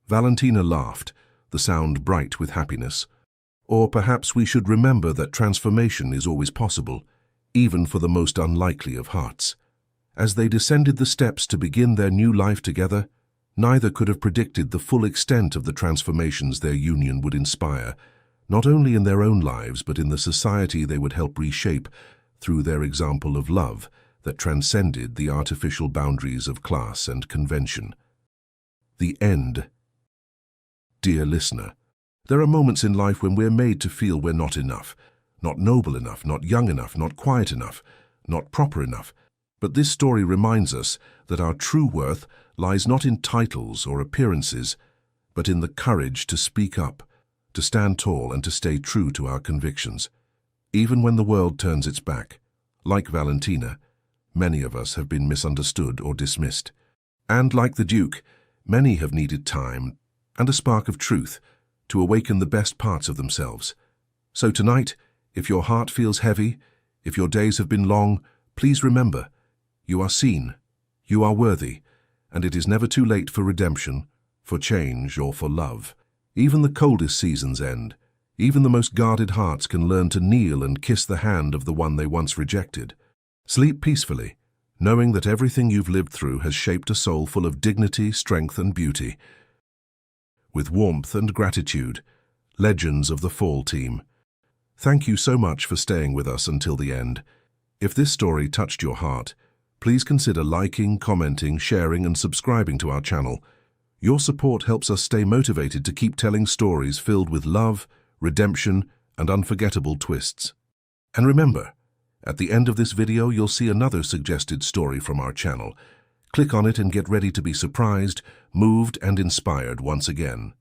Valentina laughed, the sound bright with happiness. "Or perhaps we should remember that transformation is always possible, even for the most unlikely of hearts." As they descended the steps to begin their new life together, neither could have predicted the full extent of the transformations their union would inspire, not only in their own lives but in the society they would help reshape through their example of love that transcended the artificial boundaries of class and convention. The end. Dear listener, there are moments in life when we're made to feel we're not enough, not noble enough, not young enough, not quiet enough, not proper enough. But this story reminds us that our true worth lies not in titles or appearances, but in the courage to speak up, to stand tall and to stay true to our convictions. Even when the world turns its back, like Valentina, many of us have been misunderstood or dismissed. And like the Duke, many have needed time and a spark of truth to awaken the best parts of themselves. So tonight, if your heart feels heavy, if your days have been long, please remember, you are seen, you are worthy, and it is never too late for redemption, for change, or for love. Even the coldest seasons end. Even the most guarded hearts can learn to kneel and kiss the hand of the one they once rejected. Sleep peacefully, knowing that everything you've lived through has shaped a soul full of dignity, strength, and beauty. With warmth and gratitude, Legends of the Fall Team. Thank you so much for staying with us until the end. If this story touched your heart, please consider liking, commenting, sharing, and subscribing to our channel. Your support helps us stay motivated to keep telling stories filled with love, redemption, and unforgettable twists. And remember, at the end of this video, you'll see another suggested story from our channel. Click on it and get ready to be surprised, moved, and inspired once again.